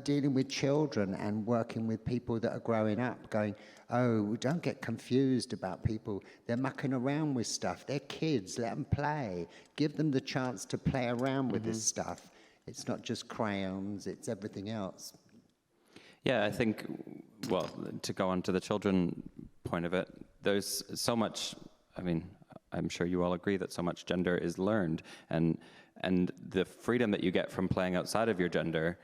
dealing with children and working with people that are growing up, going, don't get confused about people. They're mucking around with stuff. They're kids, let them play. Give them the chance to play around with this stuff. It's not just crayons, it's everything else. Yeah, I think, well, to go on to the children point of it, there's so much, I mean, I'm sure you all agree that so much gender is learned, and the freedom that you get from playing outside of your gender,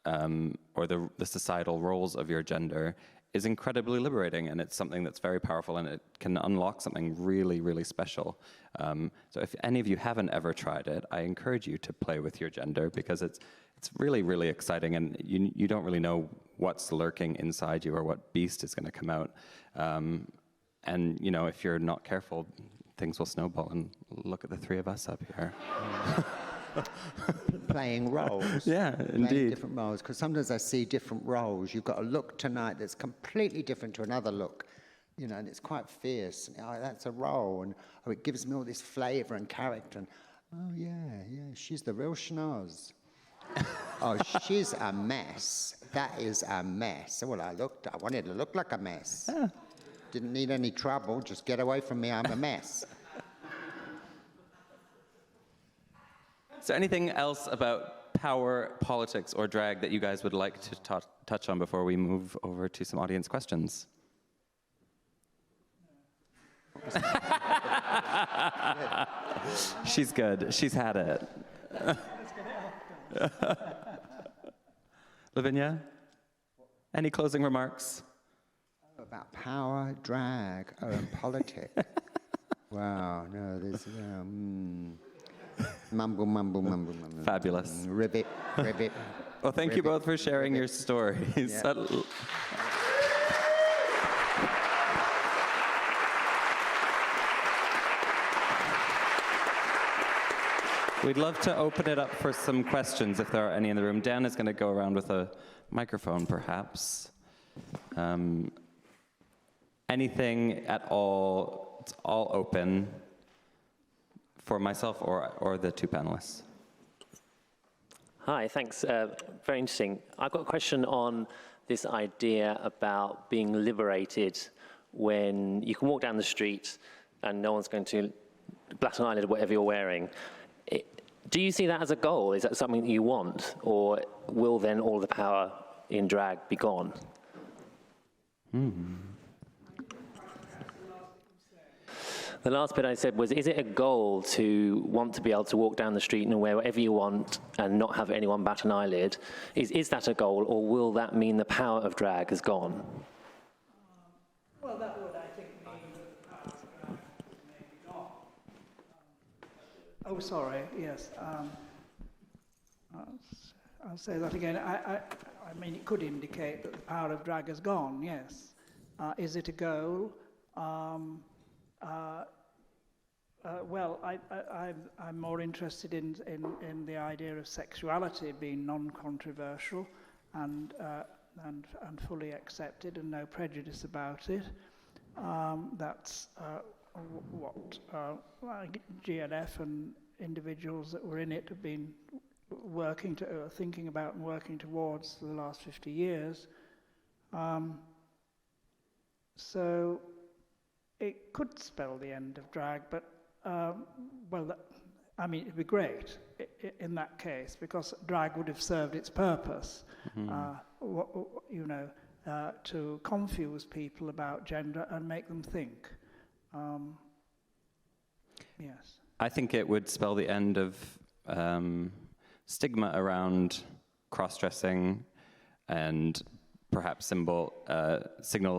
or the societal roles of your gender, is incredibly liberating, and it's something that's very powerful, and it can unlock something really, really special. So if any of you haven't ever tried it, I encourage you to play with your gender, because it's really, really exciting, and you don't really know what's lurking inside you or what beast is going to come out. And, you know, if you're not careful, things will snowball, and look at the three of us up here. Playing roles. Yeah, indeed. Playing different roles, because sometimes I see different roles. You've got a look tonight that's completely different to another look, you know, and it's quite fierce. That's a role, and it gives me all this flavour and character. And, yeah, she's the real schnoz. She's a mess. That is a mess. Well, I wanted to look like a mess. Yeah. Didn't need any trouble. Just get away from me. I'm a mess. Is there anything else about power, politics, or drag that you guys would like to touch on before we move over to some audience questions? She's good. She's had it. Lavinia, any closing remarks? About power, drag, and politics. Wow, no, there's mumble. Fabulous. Ribbit. Well, thank you both for sharing your stories. Yeah. We'd love to open it up for some questions if there are any in the room. Dan is going to go around with a microphone, perhaps. Anything at all, it's all open for myself or the two panelists. Hi, thanks. Very interesting. I've got a question on this idea about being liberated when you can walk down the street and no one's going to bat an eyelid at whatever you're wearing. Do you see that as a goal? Is that something that you want? Or will then all the power in drag be gone? The last bit I said was, is it a goal to want to be able to walk down the street and wear whatever you want and not have anyone bat an eyelid? Is that a goal, or will that mean the power of drag has gone? Well, that would, I think, mean that the power of drag may be gone. Oh, sorry, yes. I'll say that again. I mean, it could indicate that the power of drag has gone, yes. Is it a goal? Well, I'm more interested in the idea of sexuality being non-controversial and fully accepted and no prejudice about it. That's what GLF and individuals that were in it have been thinking about and working towards for the last 50 years. So it could spell the end of drag, but it'd be great in that case, because drag would have served its purpose, to confuse people about gender and make them think. Yes. I think it would spell the end of stigma around cross-dressing and perhaps signal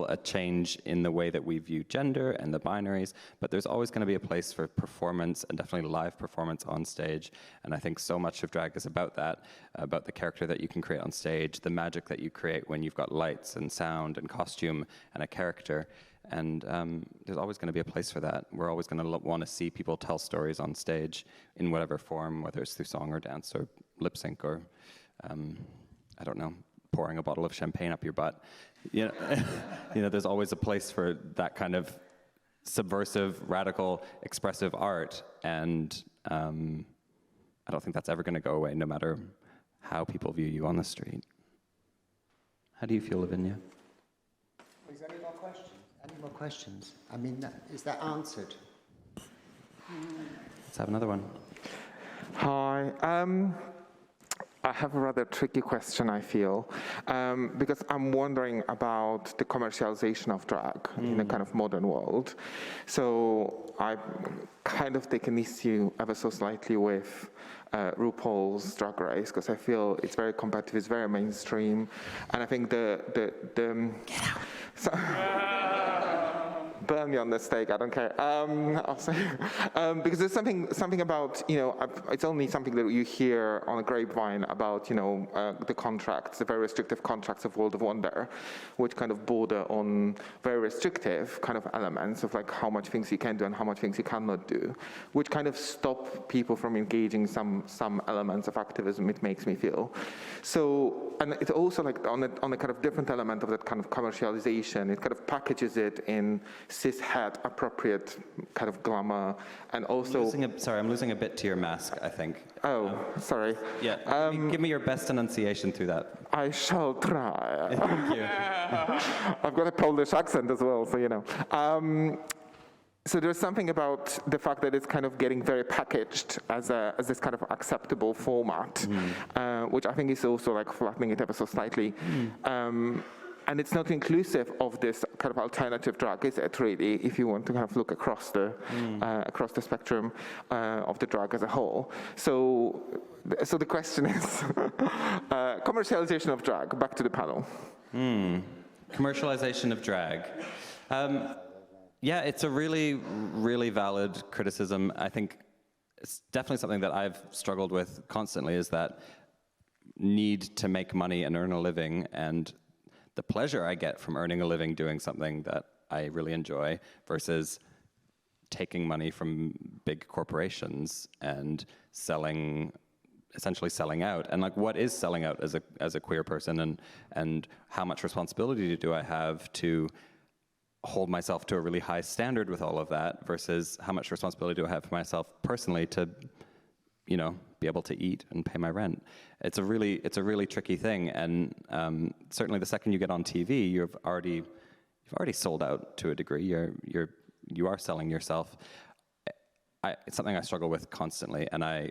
a change in the way that we view gender and the binaries, but there's always going to be a place for performance, and definitely live performance on stage. And I think so much of drag is about that, about the character that you can create on stage, the magic that you create when you've got lights and sound and costume and a character. And there's always going to be a place for that. We're always going to want to see people tell stories on stage in whatever form, whether it's through song or dance or lip sync or, I don't know, pouring a bottle of champagne up your butt. There's always a place for that kind of subversive, radical, expressive art. And I don't think that's ever going to go away, no matter how people view you on the street. How do you feel, Lavinia? Is there any more questions? Any more questions? I mean, is that answered? Let's have another one. Hi. I have a rather tricky question, I feel, because I'm wondering about the commercialization of drag in a kind of modern world. So I've kind of taken issue ever so slightly with RuPaul's Drag Race, because I feel it's very competitive, it's very mainstream, and I think the Get out. Burn me on the stake, I don't care. I'll say, because there's something about, it's only something that you hear on a grapevine about, the contracts, the very restrictive contracts of World of Wonder, which kind of border on very restrictive kind of elements of like how much things you can do and how much things you cannot do, which kind of stop people from engaging some elements of activism, it makes me feel. So, and it also like on a kind of different element of that kind of commercialization, it kind of packages it in cis-het appropriate kind of glamour, and also... I'm losing a bit to your mask, I think. Oh, sorry. Yeah, give me your best enunciation through that. I shall try. Thank you. I've got a Polish accent as well, so so there's something about the fact that it's kind of getting very packaged as this kind of acceptable format, which I think is also like flattening it ever so slightly. And it's not inclusive of this kind of alternative drag, is it really, if you want to kind of look across the spectrum of the drag as a whole. So the question is, commercialization of drag, back to the panel. Commercialization of drag. Yeah, it's a really, really valid criticism. I think it's definitely something that I've struggled with constantly, is that need to make money and earn a living, and the pleasure I get from earning a living doing something that I really enjoy versus taking money from big corporations and essentially selling out. And like, what is selling out as a queer person, and how much responsibility do I have to hold myself to a really high standard with all of that, versus how much responsibility do I have for myself personally to, be able to eat and pay my rent. It's a really tricky thing, and certainly the second you get on TV, you've already sold out to a degree. You are selling yourself. It's something I struggle with constantly, and I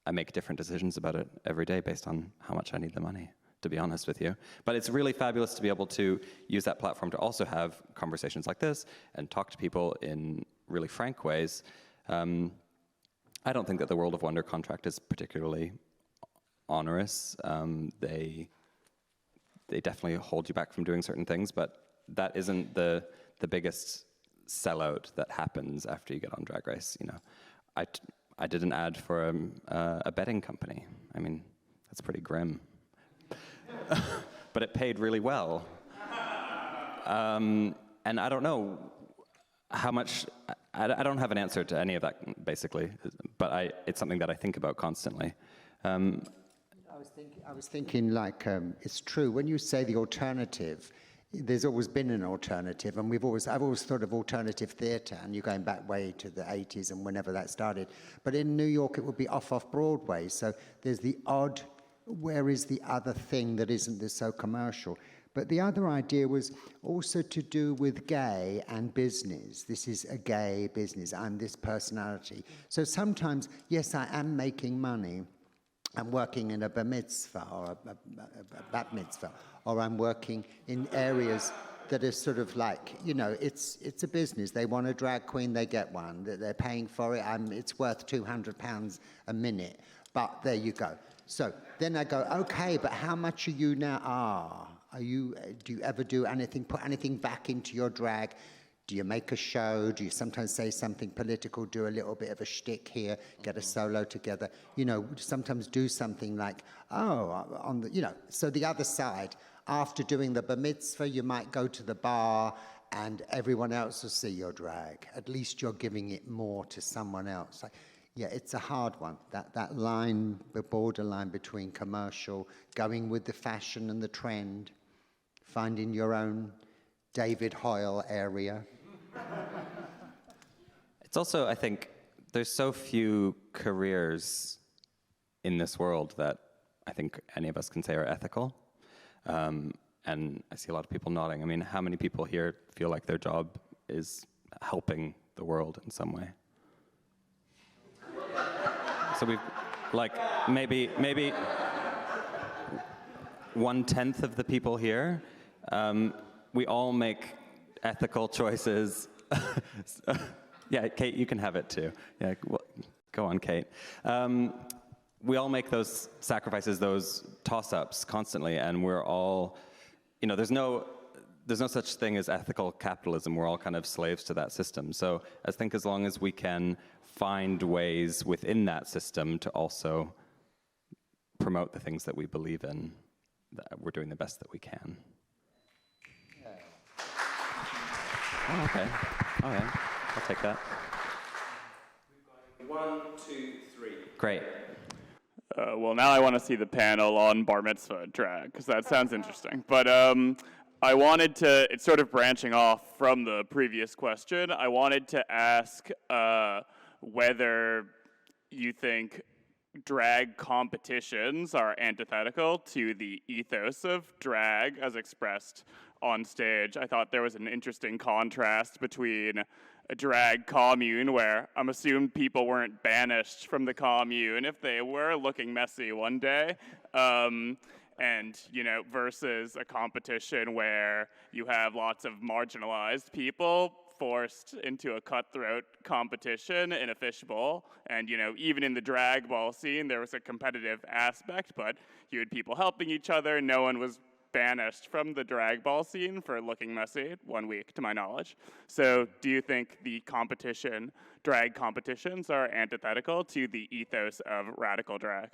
make different decisions about it every day based on how much I need the money, to be honest with you. But it's really fabulous to be able to use that platform to also have conversations like this and talk to people in really frank ways. I don't think that the World of Wonder contract is particularly onerous. They definitely hold you back from doing certain things, but that isn't the biggest sellout that happens after you get on Drag Race. I did an ad for a betting company. I mean, that's pretty grim. But it paid really well. And I don't know, how much, I don't have an answer to any of that, basically, but it's something that I think about constantly. I was thinking like, it's true, when you say the alternative, there's always been an alternative, and I've always thought of alternative theatre, and you're going back way to the 80s and whenever that started. But in New York, it would be off Broadway, so there's the odd, where is the other thing that isn't this so commercial? But the other idea was also to do with gay and business. This is a gay business. I'm this personality. So sometimes, yes, I am making money. I'm working in a bar mitzvah or a bat mitzvah, or I'm working in areas that are sort of like, you know, it's a business. They want a drag queen, they get one. They're paying for it. It's worth £200 a minute. But there you go. So then I go, okay, but how much are you now? Do you ever do anything, put anything back into your drag? Do you make a show? Do you sometimes say something political, do a little bit of a shtick here, get a solo together? You know, sometimes do something like, so the other side, after doing the bar mitzvah, you might go to the bar and everyone else will see your drag. At least you're giving it more to someone else. Yeah, it's a hard one, that line, the borderline between commercial, going with the fashion and the trend, finding your own David Hoyle area. It's also, I think, there's so few careers in this world that I think any of us can say are ethical. And I see a lot of people nodding. I mean, how many people here feel like their job is helping the world in some way? So we've, like, maybe 1/10 of the people here, we all make ethical choices. Yeah, Kate, you can have it too. Yeah, well, go on, Kate. We all make those sacrifices, those toss-ups constantly, and we're all, you know, there's no such thing as ethical capitalism. We're all kind of slaves to that system. So I think as long as we can find ways within that system to also promote the things that we believe in, that we're doing the best that we can. Oh, okay. All right. I'll take that. 1, 2, 3. Great. Well, now I want to see the panel on bar mitzvah drag, because that sounds interesting. But I wanted to, it's sort of branching off from the previous question, I wanted to ask whether you think drag competitions are antithetical to the ethos of drag as expressed on stage. I thought there was an interesting contrast between a drag commune where I'm assumed people weren't banished from the commune if they were looking messy one day, and, you know, versus a competition where you have lots of marginalized people forced into a cutthroat competition in a fishbowl. And, you know, even in the drag ball scene, there was a competitive aspect, but you had people helping each other. No one was banished from the drag ball scene for looking messy 1 week, to my knowledge. So do you think the drag competitions are antithetical to the ethos of radical drag?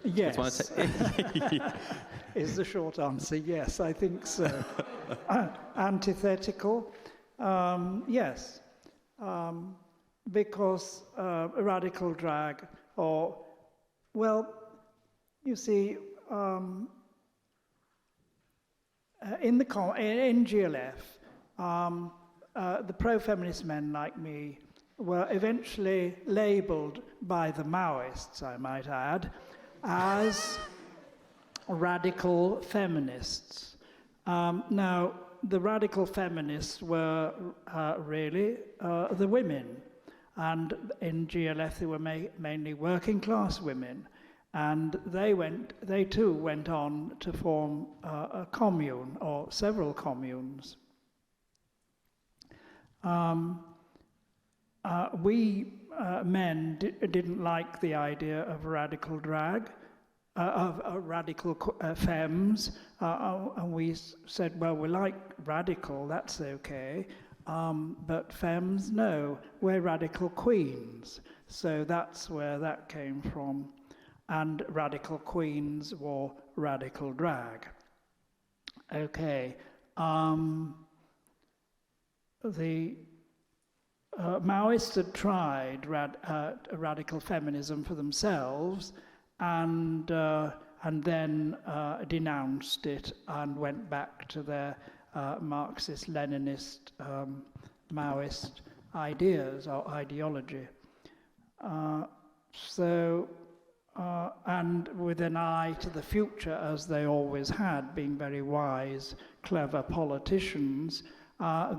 Yes, is the short answer. Yes, I think so. Antithetical, yes, because radical drag, or, well, you see, in GLF, the pro-feminist men like me were eventually labelled by the Maoists, I might add, as radical feminists. Now, the radical feminists were really the women, and in GLF they were mainly working class women, and they too went on to form a commune or several communes. We men didn't like the idea of radical drag, of radical femmes, and we said, well, we like radical, that's okay, but femmes, no, we're radical queens. So that's where that came from. And radical queens wore radical drag. Okay, the Maoists had tried radical feminism for themselves, and then denounced it and went back to their Marxist-Leninist, Maoist ideas or ideology. And with an eye to the future, as they always had, being very wise, clever politicians,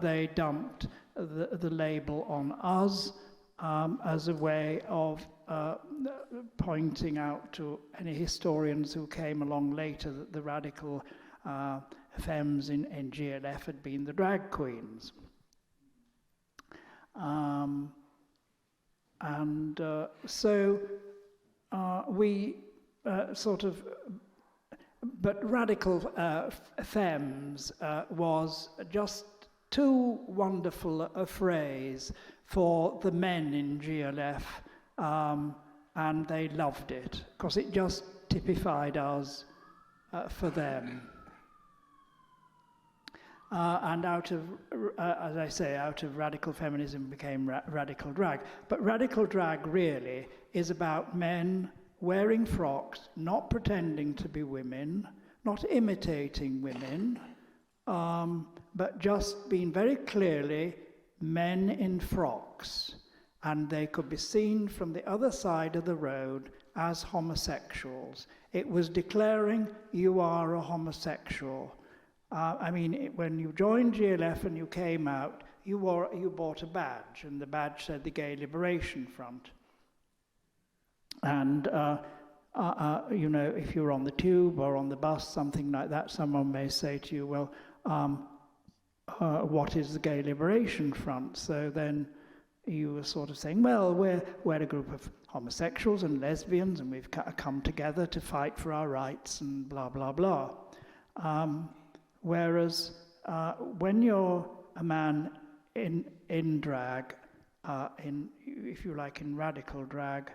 they dumped the label on us as a way of pointing out to any historians who came along later that the radical femmes in GLF had been the drag queens. We sort of, but radical femmes was just too wonderful a phrase for the men in GLF, and they loved it, because it just typified us for them. And out of, as I say, out of radical feminism became radical drag. But radical drag really is about men wearing frocks, not pretending to be women, not imitating women, but just being very clearly men in frocks. And they could be seen from the other side of the road as homosexuals. It was declaring, you are a homosexual. I mean, when you joined GLF and you came out, you bought a badge, and the badge said the Gay Liberation Front. And, you know, if you're on the tube or on the bus, something like that, someone may say to you, well, what is the Gay Liberation Front? So then you were sort of saying, well, we're a group of homosexuals and lesbians, and we've come together to fight for our rights and blah, blah, blah. Whereas when you're a man in drag, if you like, in radical drag,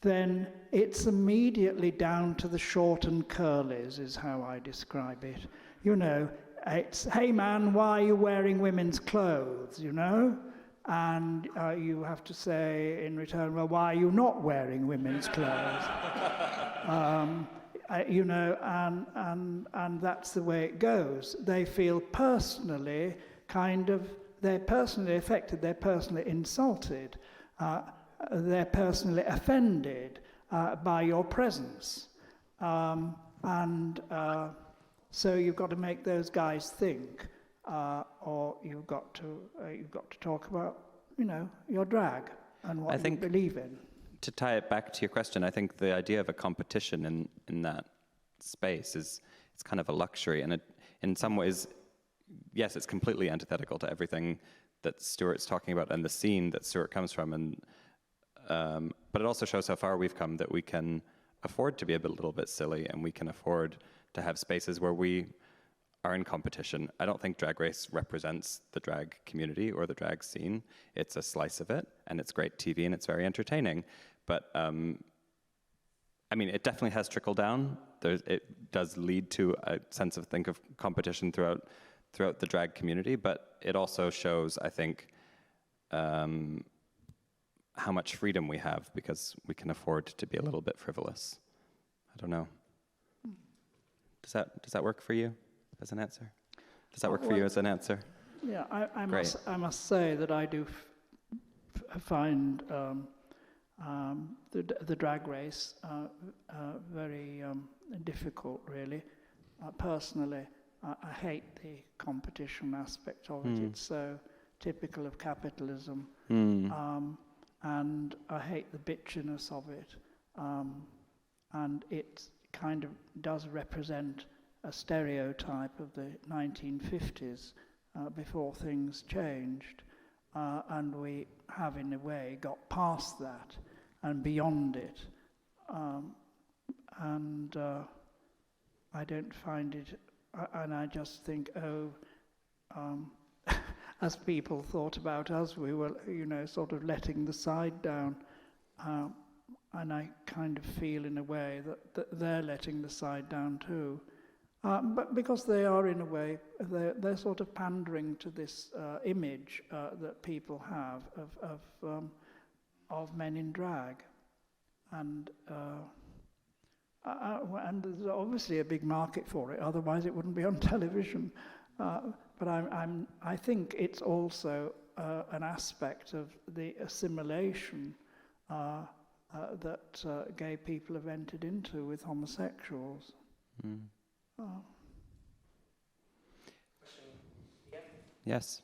then it's immediately down to the short and curlies, is how I describe it. You know, it's, hey man, why are you wearing women's clothes, you know? And you have to say in return, well, why are you not wearing women's clothes? You know, and that's the way it goes. They feel personally they're personally affected, they're personally insulted, they're personally offended by your presence. So you've got to make those guys think, or you've got to talk about, you know, your drag and what you believe in. To tie it back to your question, I think the idea of a competition in that space it's kind of a luxury, and it, in some ways, yes, it's completely antithetical to everything that Stuart's talking about and the scene that Stuart comes from, and but it also shows how far we've come, that we can afford to be a little bit silly, and we can afford to have spaces where we are in competition. I don't think Drag Race represents the drag community or the drag scene. It's a slice of it, and it's great TV, and it's very entertaining. But I mean, it definitely has trickled down. It does lead to a sense of competition throughout the drag community, but it also shows, I think, how much freedom we have because we can afford to be a little bit frivolous. I don't know. Does that work for you as an answer? Does that work for you as an answer? Yeah, I must say that I do find the drag race very difficult, really. Personally, I hate the competition aspect of it. It's so typical of capitalism. And I hate the bitchiness of it. And it kind of does represent a stereotype of the 1950s before things changed. And we have, in a way, got past that and beyond it. I don't find it, and I just think, as people thought about us, we were, you know, sort of letting the side down. And I kind of feel, in a way, that they're letting the side down too. But because they are, in a way, they're sort of pandering to this image that people have of men in drag. And there's obviously a big market for it, otherwise it wouldn't be on television. But I think it's also an aspect of the assimilation that gay people have entered into with homosexuals. Mm. Yes.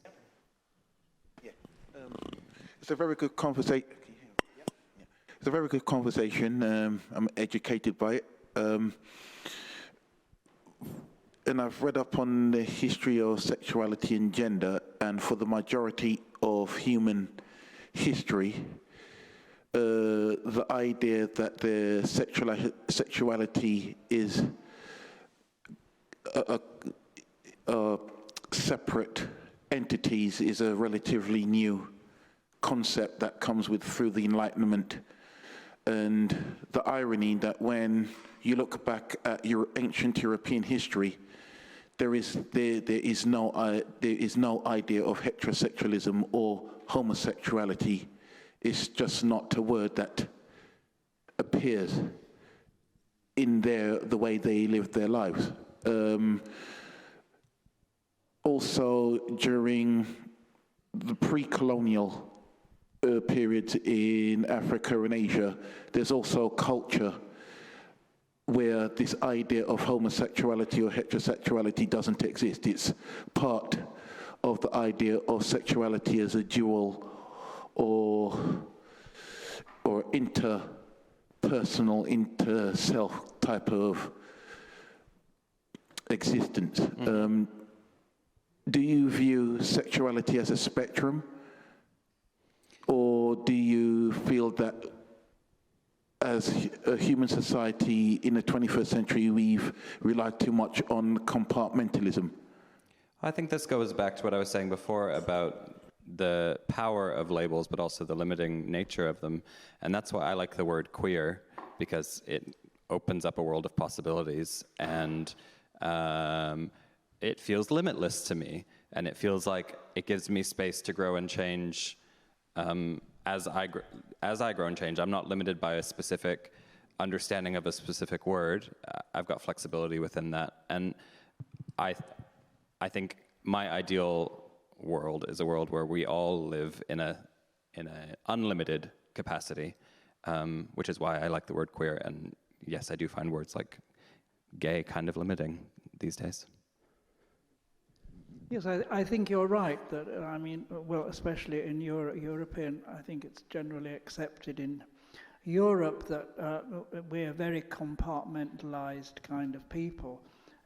Yeah. It's a very good conversation. It's a very good conversation. I'm educated by it. And I've read up on the history of sexuality and gender, and for the majority of human history, the idea that the sexuality is separate entities is a relatively new concept that comes through the Enlightenment. And the irony that when you look back at your ancient European history, there is no idea of heterosexualism or homosexuality. It's just not a word that appears in the way they live their lives. Also, during the pre-colonial periods in Africa and Asia, there's also culture where this idea of homosexuality or heterosexuality doesn't exist. It's part of the idea of sexuality as a dual or interpersonal, inter-self type of existence. Do you view sexuality as a spectrum, or do you feel that as a human society in the 21st century, we've relied too much on compartmentalism? I think this goes back to what I was saying before about the power of labels, but also the limiting nature of them. And that's why I like the word queer, because it opens up a world of possibilities, and it feels limitless to me. And it feels like it gives me space to grow and change as I grow and change. I'm not limited by a specific understanding of a specific word. I've got flexibility within that. And I think my ideal world is a world where we all live in an unlimited capacity, which is why I like the word queer. And yes, I do find words like gay kind of limiting these days. Yes, I think you're right that, I mean, well, especially in European, I think it's generally accepted in Europe that we're a very compartmentalized kind of people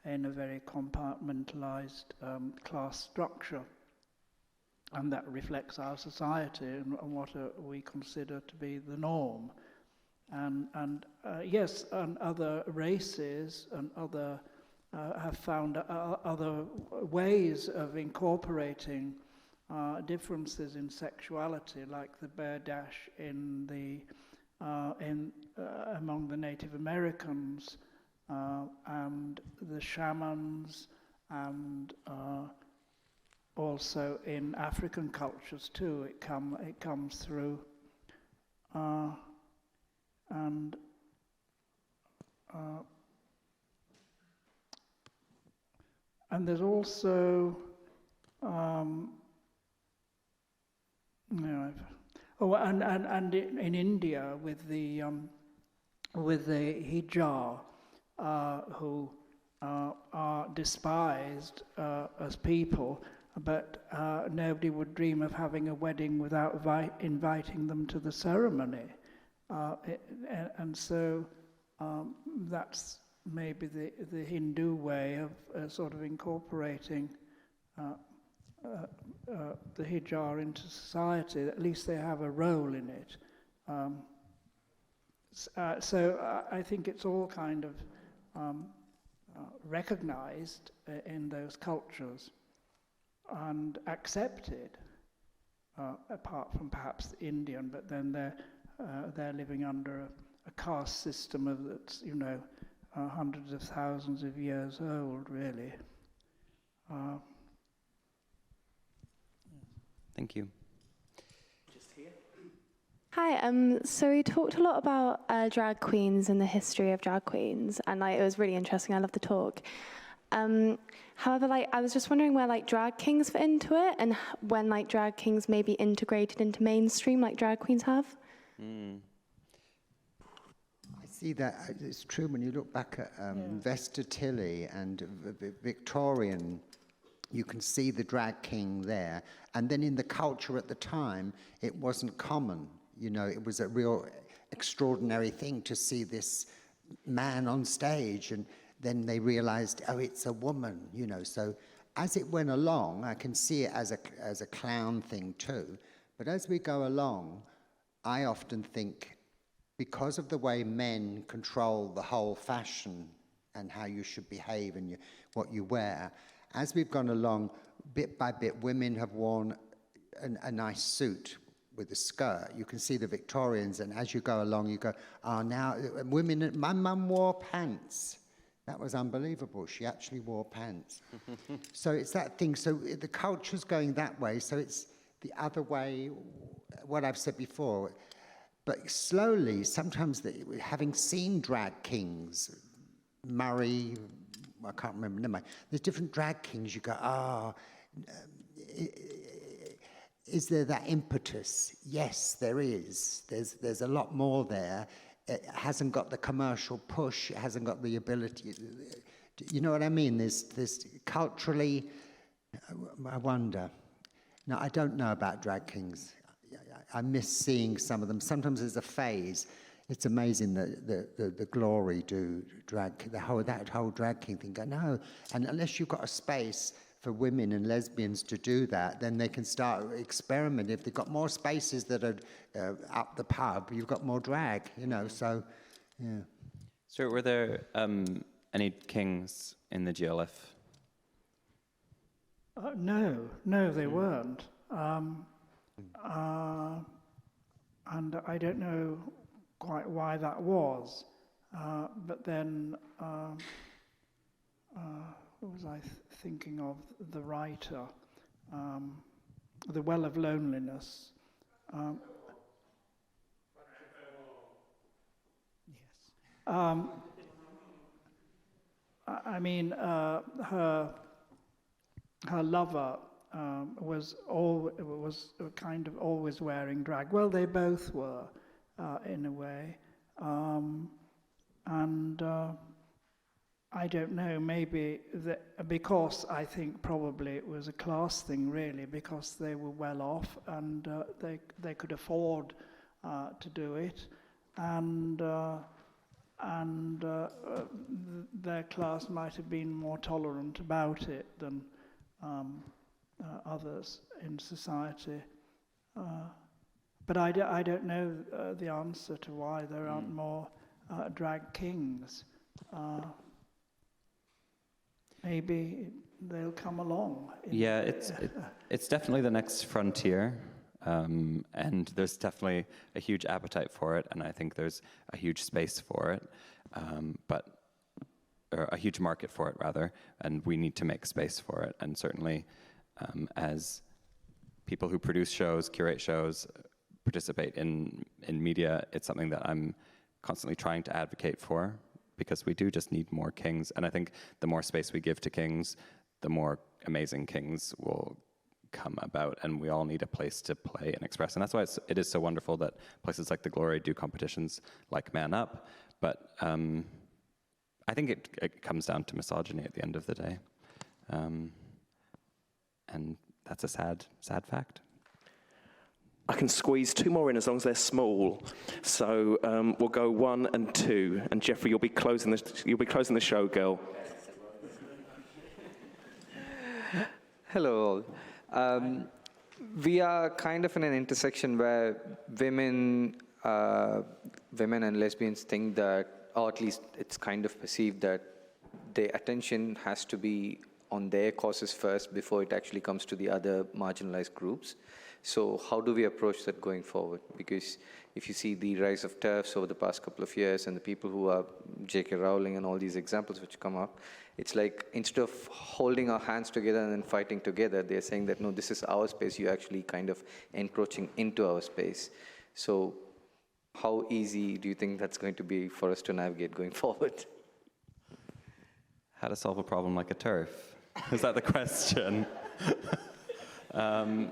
in a very compartmentalized class structure. And that reflects our society and what we consider to be the norm. And yes, and other races and other have found other ways of incorporating differences in sexuality, like the bear dash in among the Native Americans and the shamans, and also in African cultures too. It comes through, and there's also, and in India with the hijab, who are despised as people, but nobody would dream of having a wedding without inviting them to the ceremony, and so that's maybe the Hindu way of sort of incorporating the hijab into society. At least they have a role in it. So I think it's all kind of recognized in those cultures and accepted, apart from perhaps the Indian, but then they're living under a caste system of that's, hundreds of thousands of years old, really. Thank you. Hi, so we talked a lot about drag queens and the history of drag queens, and like, it was really interesting. I loved the talk. However, like, I was just wondering where like drag kings fit into it, and when like drag kings may be integrated into mainstream like drag queens have. I see that it's true when you look back at Vesta Tilley and Victorian. You can see the drag king there, and then in the culture at the time, it wasn't common. You know, it was a real extraordinary thing to see this man on stage, and then they realized, oh, it's a woman, you know. So as it went along, I can see it as a clown thing too. But as we go along, I often think, because of the way men control the whole fashion and how you should behave and what you wear, as we've gone along, bit by bit, women have worn a nice suit with a skirt. You can see the Victorians, and as you go along, you go, oh, now women, my mum wore pants. That was unbelievable. She actually wore pants. So it's that thing. So the culture's going that way. So it's the other way, what I've said before. But slowly, sometimes having seen drag kings, Murray, I can't remember, never mind. There's different drag kings. You go, is there that impetus? Yes, there is. There's a lot more there. It hasn't got the commercial push. It hasn't got the ability. You know what I mean? There's culturally, I wonder. Now, I don't know about drag kings. I miss seeing some of them. Sometimes there's a phase. It's amazing that the Glory do drag, that whole drag king thing. No, and unless you've got a space for women and lesbians to do that, then they can start experimenting. If they've got more spaces that are up the pub, you've got more drag, you know, so, yeah. Stuart, were there any kings in the GLF? No, they weren't. And I don't know quite why that was, but then what was I thinking of? The writer, The Well of Loneliness. Yes. I mean, her lover was kind of always wearing drag. Well, they both were, in a way, and I don't know. Maybe because I think probably it was a class thing, really, because they were well off and they could afford to do it, and their class might have been more tolerant about it than others in society. But I don't know the answer to why there aren't more drag kings. Maybe they'll come along. Yeah, it's definitely the next frontier, and there's definitely a huge appetite for it, and I think there's a huge space for it, or a huge market for it, rather, and we need to make space for it. And certainly, as people who produce shows, curate shows, participate in media, it's something that I'm constantly trying to advocate for, because we do just need more kings. And I think the more space we give to kings, the more amazing kings will come about, and we all need a place to play and express. And that's why it is so wonderful that places like the Glory do competitions like Man Up. But I think it comes down to misogyny at the end of the day. And that's a sad fact. I can squeeze two more in as long as they're small. So we'll go 1 and 2. And Jeffrey, you'll be closing the show, girl. Hello all. We are kind of in an intersection where women and lesbians think that, or at least it's kind of perceived that their attention has to be on their causes first before it actually comes to the other marginalized groups. So how do we approach that going forward? Because if you see the rise of TERFs over the past couple of years and the people who are J.K. Rowling and all these examples which come up, it's like instead of holding our hands together and then fighting together, they're saying that, no, this is our space, you're actually kind of encroaching into our space. So how easy do you think that's going to be for us to navigate going forward? How to solve a problem like a TERF? Is that the question? I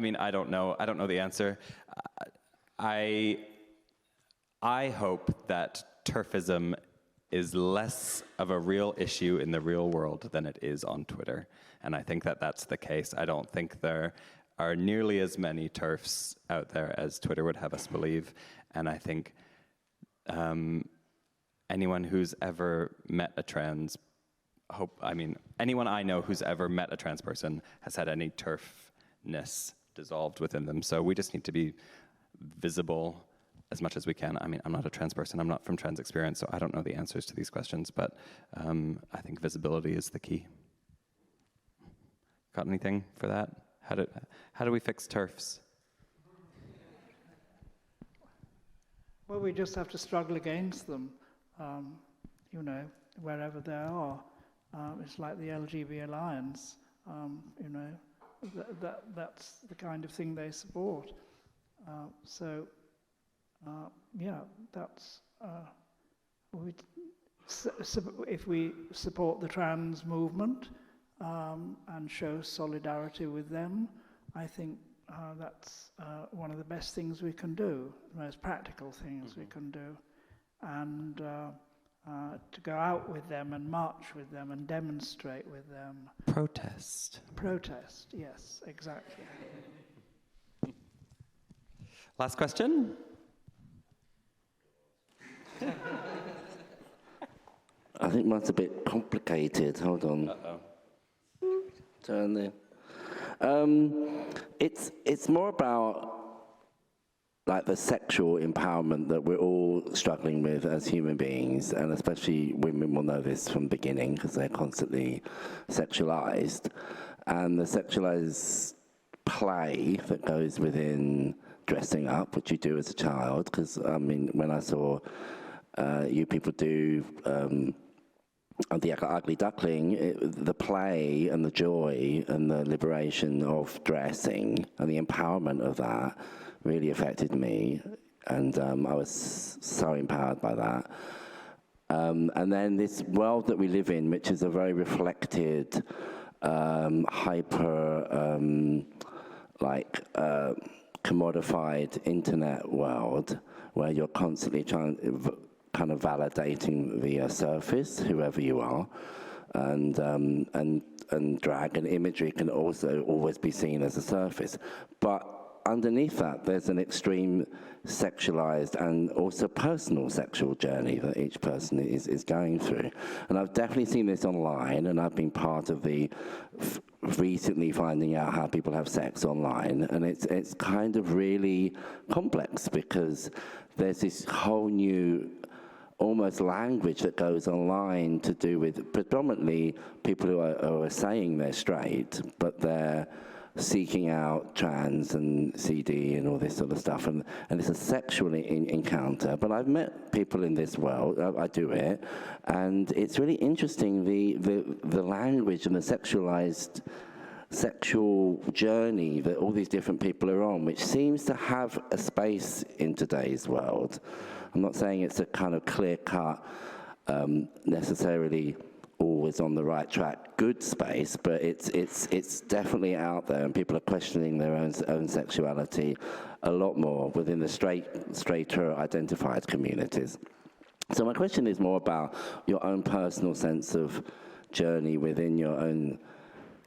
mean, I don't know. I don't know the answer. I hope that TERFism is less of a real issue in the real world than it is on Twitter. And I think that that's the case. I don't think there are nearly as many TERFs out there as Twitter would have us believe. And I think anyone who's ever met a anyone I know who's ever met a trans person has had any TERFness dissolved within them. So we just need to be visible as much as we can. I mean, I'm not a trans person, I'm not from trans experience, so I don't know the answers to these questions, but I think visibility is the key. Got anything for that? How do we fix TERFs? Well, we just have to struggle against them, you know, wherever they are. It's like the LGB Alliance, you know, that's the kind of thing they support. Yeah, that's, if we support the trans movement and show solidarity with them, I think that's one of the best things we can do, the most practical things we can do. And to go out with them and march with them and demonstrate with them. Protest. Protest, yes, exactly. Last question? I think mine's a bit complicated. Hold on. Uh-oh. Turn there. It's more about like the sexual empowerment that we're all struggling with as human beings, and especially women will know this from the beginning because they're constantly sexualized, and the sexualized play that goes within dressing up, which you do as a child, because I mean, when I saw you people do the Ugly Duckling, the play and the joy and the liberation of dressing and the empowerment of that really affected me, and I was so empowered by that. And then this world that we live in, which is a very reflected, hyper, commodified internet world, where you're constantly kind of validating the surface, whoever you are, and drag and imagery can also always be seen as a surface. But underneath that, there's an extreme sexualized and also personal sexual journey that each person is going through. And I've definitely seen this online, and I've been part of the recently finding out how people have sex online, and it's kind of really complex because there's this whole new almost language that goes online to do with predominantly people who are saying they're straight, but they're seeking out trans and CD and all this sort of stuff, and it's a sexual encounter. But I've met people in this world, I do it, and it's really interesting the language and the sexualized sexual journey that all these different people are on, which seems to have a space in today's world. I'm not saying it's a kind of clear-cut, necessarily always on the right track, good space, but it's definitely out there, and people are questioning their own sexuality a lot more within the straighter identified communities. So my question is more about your own personal sense of journey within your own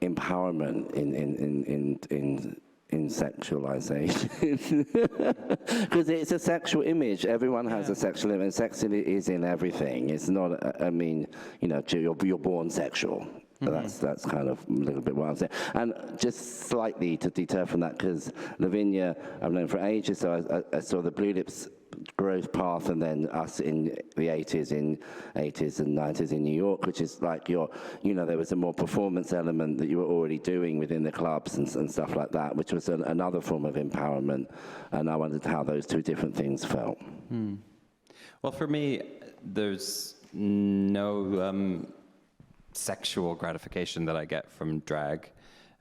empowerment in sexualization, because it's a sexual image. Everyone has a sexual image. Sex is in everything. It's not. I mean, you know, you're born sexual. Mm-hmm. That's kind of a little bit what I'm saying. And just slightly to deter from that, because Lavinia I've known for ages, so I saw the Bloolips growth path, and then us in the 80s and 90s in New York, which is like there was a more performance element that you were already doing within the clubs and stuff like that, which was another form of empowerment. And I wondered how those two different things felt. Well, for me, there's no sexual gratification that I get from drag.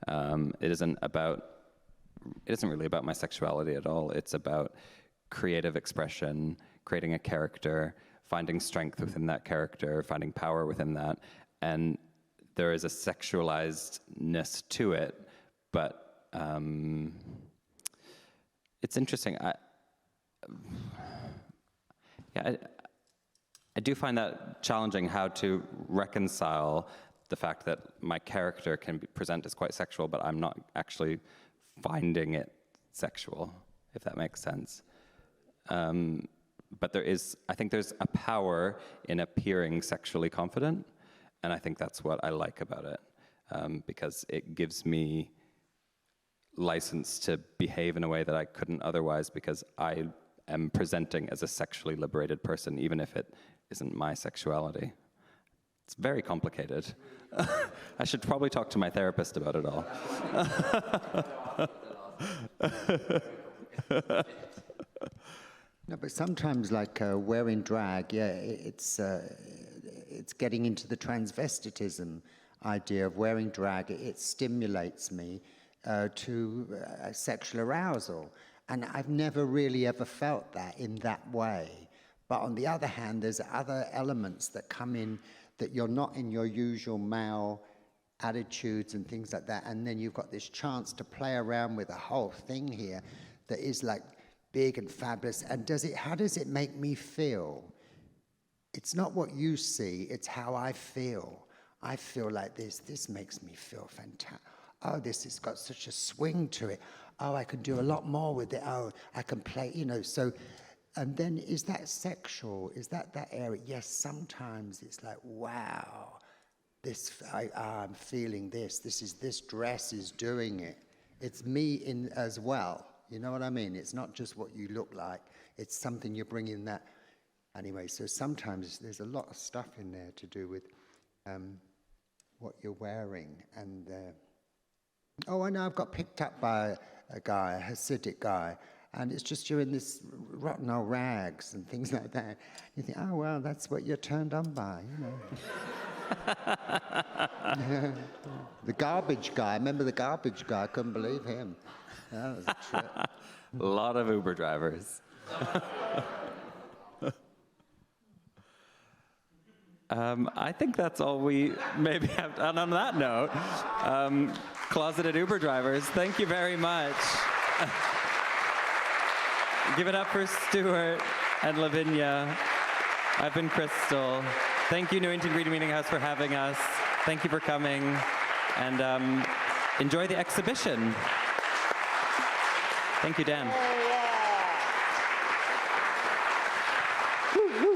It isn't really about my sexuality at all. It's about creative expression, creating a character, finding strength within that character, finding power within that. And there is a sexualizedness to it, but it's interesting. I do find that challenging, how to reconcile the fact that my character can present as quite sexual, but I'm not actually finding it sexual, if that makes sense. But I think there's a power in appearing sexually confident, and I think that's what I like about it, because it gives me license to behave in a way that I couldn't otherwise, because I am presenting as a sexually liberated person, even if it isn't my sexuality. It's very complicated. I should probably talk to my therapist about it all. No, but sometimes, like wearing drag, it's getting into the transvestitism idea of wearing drag. It stimulates me to sexual arousal, and I've never really ever felt that in that way. But on the other hand, there's other elements that come in that you're not in your usual male attitudes and things like that, and then you've got this chance to play around with a whole thing here that is like big and fabulous. And how does it make me feel? It's not what you see, it's how I feel. I feel like this makes me feel fantastic. Oh, this has got such a swing to it. Oh, I can do a lot more with it. Oh, I can play, so. And then, is that sexual? Is that area? Yes, sometimes it's like, wow, I'm feeling this. This dress is doing it. It's me in as well. You know what I mean? It's not just what you look like. It's something you bring in that. Anyway, so sometimes there's a lot of stuff in there to do with what you're wearing. And I know I've got picked up by a guy, a Hasidic guy. And it's just you're in this rotten old rags and things like that. You think, oh, well, that's what you're turned on by, The garbage guy, remember the garbage guy? I couldn't believe him. That was a trip. A lot of Uber drivers. I think that's all we maybe have. And on that note, closeted Uber drivers, thank you very much. Give it up for Stuart and Lavinia. I've been Crystal. Thank you, Newington Greeting Meeting House, for having us. Thank you for coming. And enjoy the exhibition. Thank you, Dan. Woo, woo.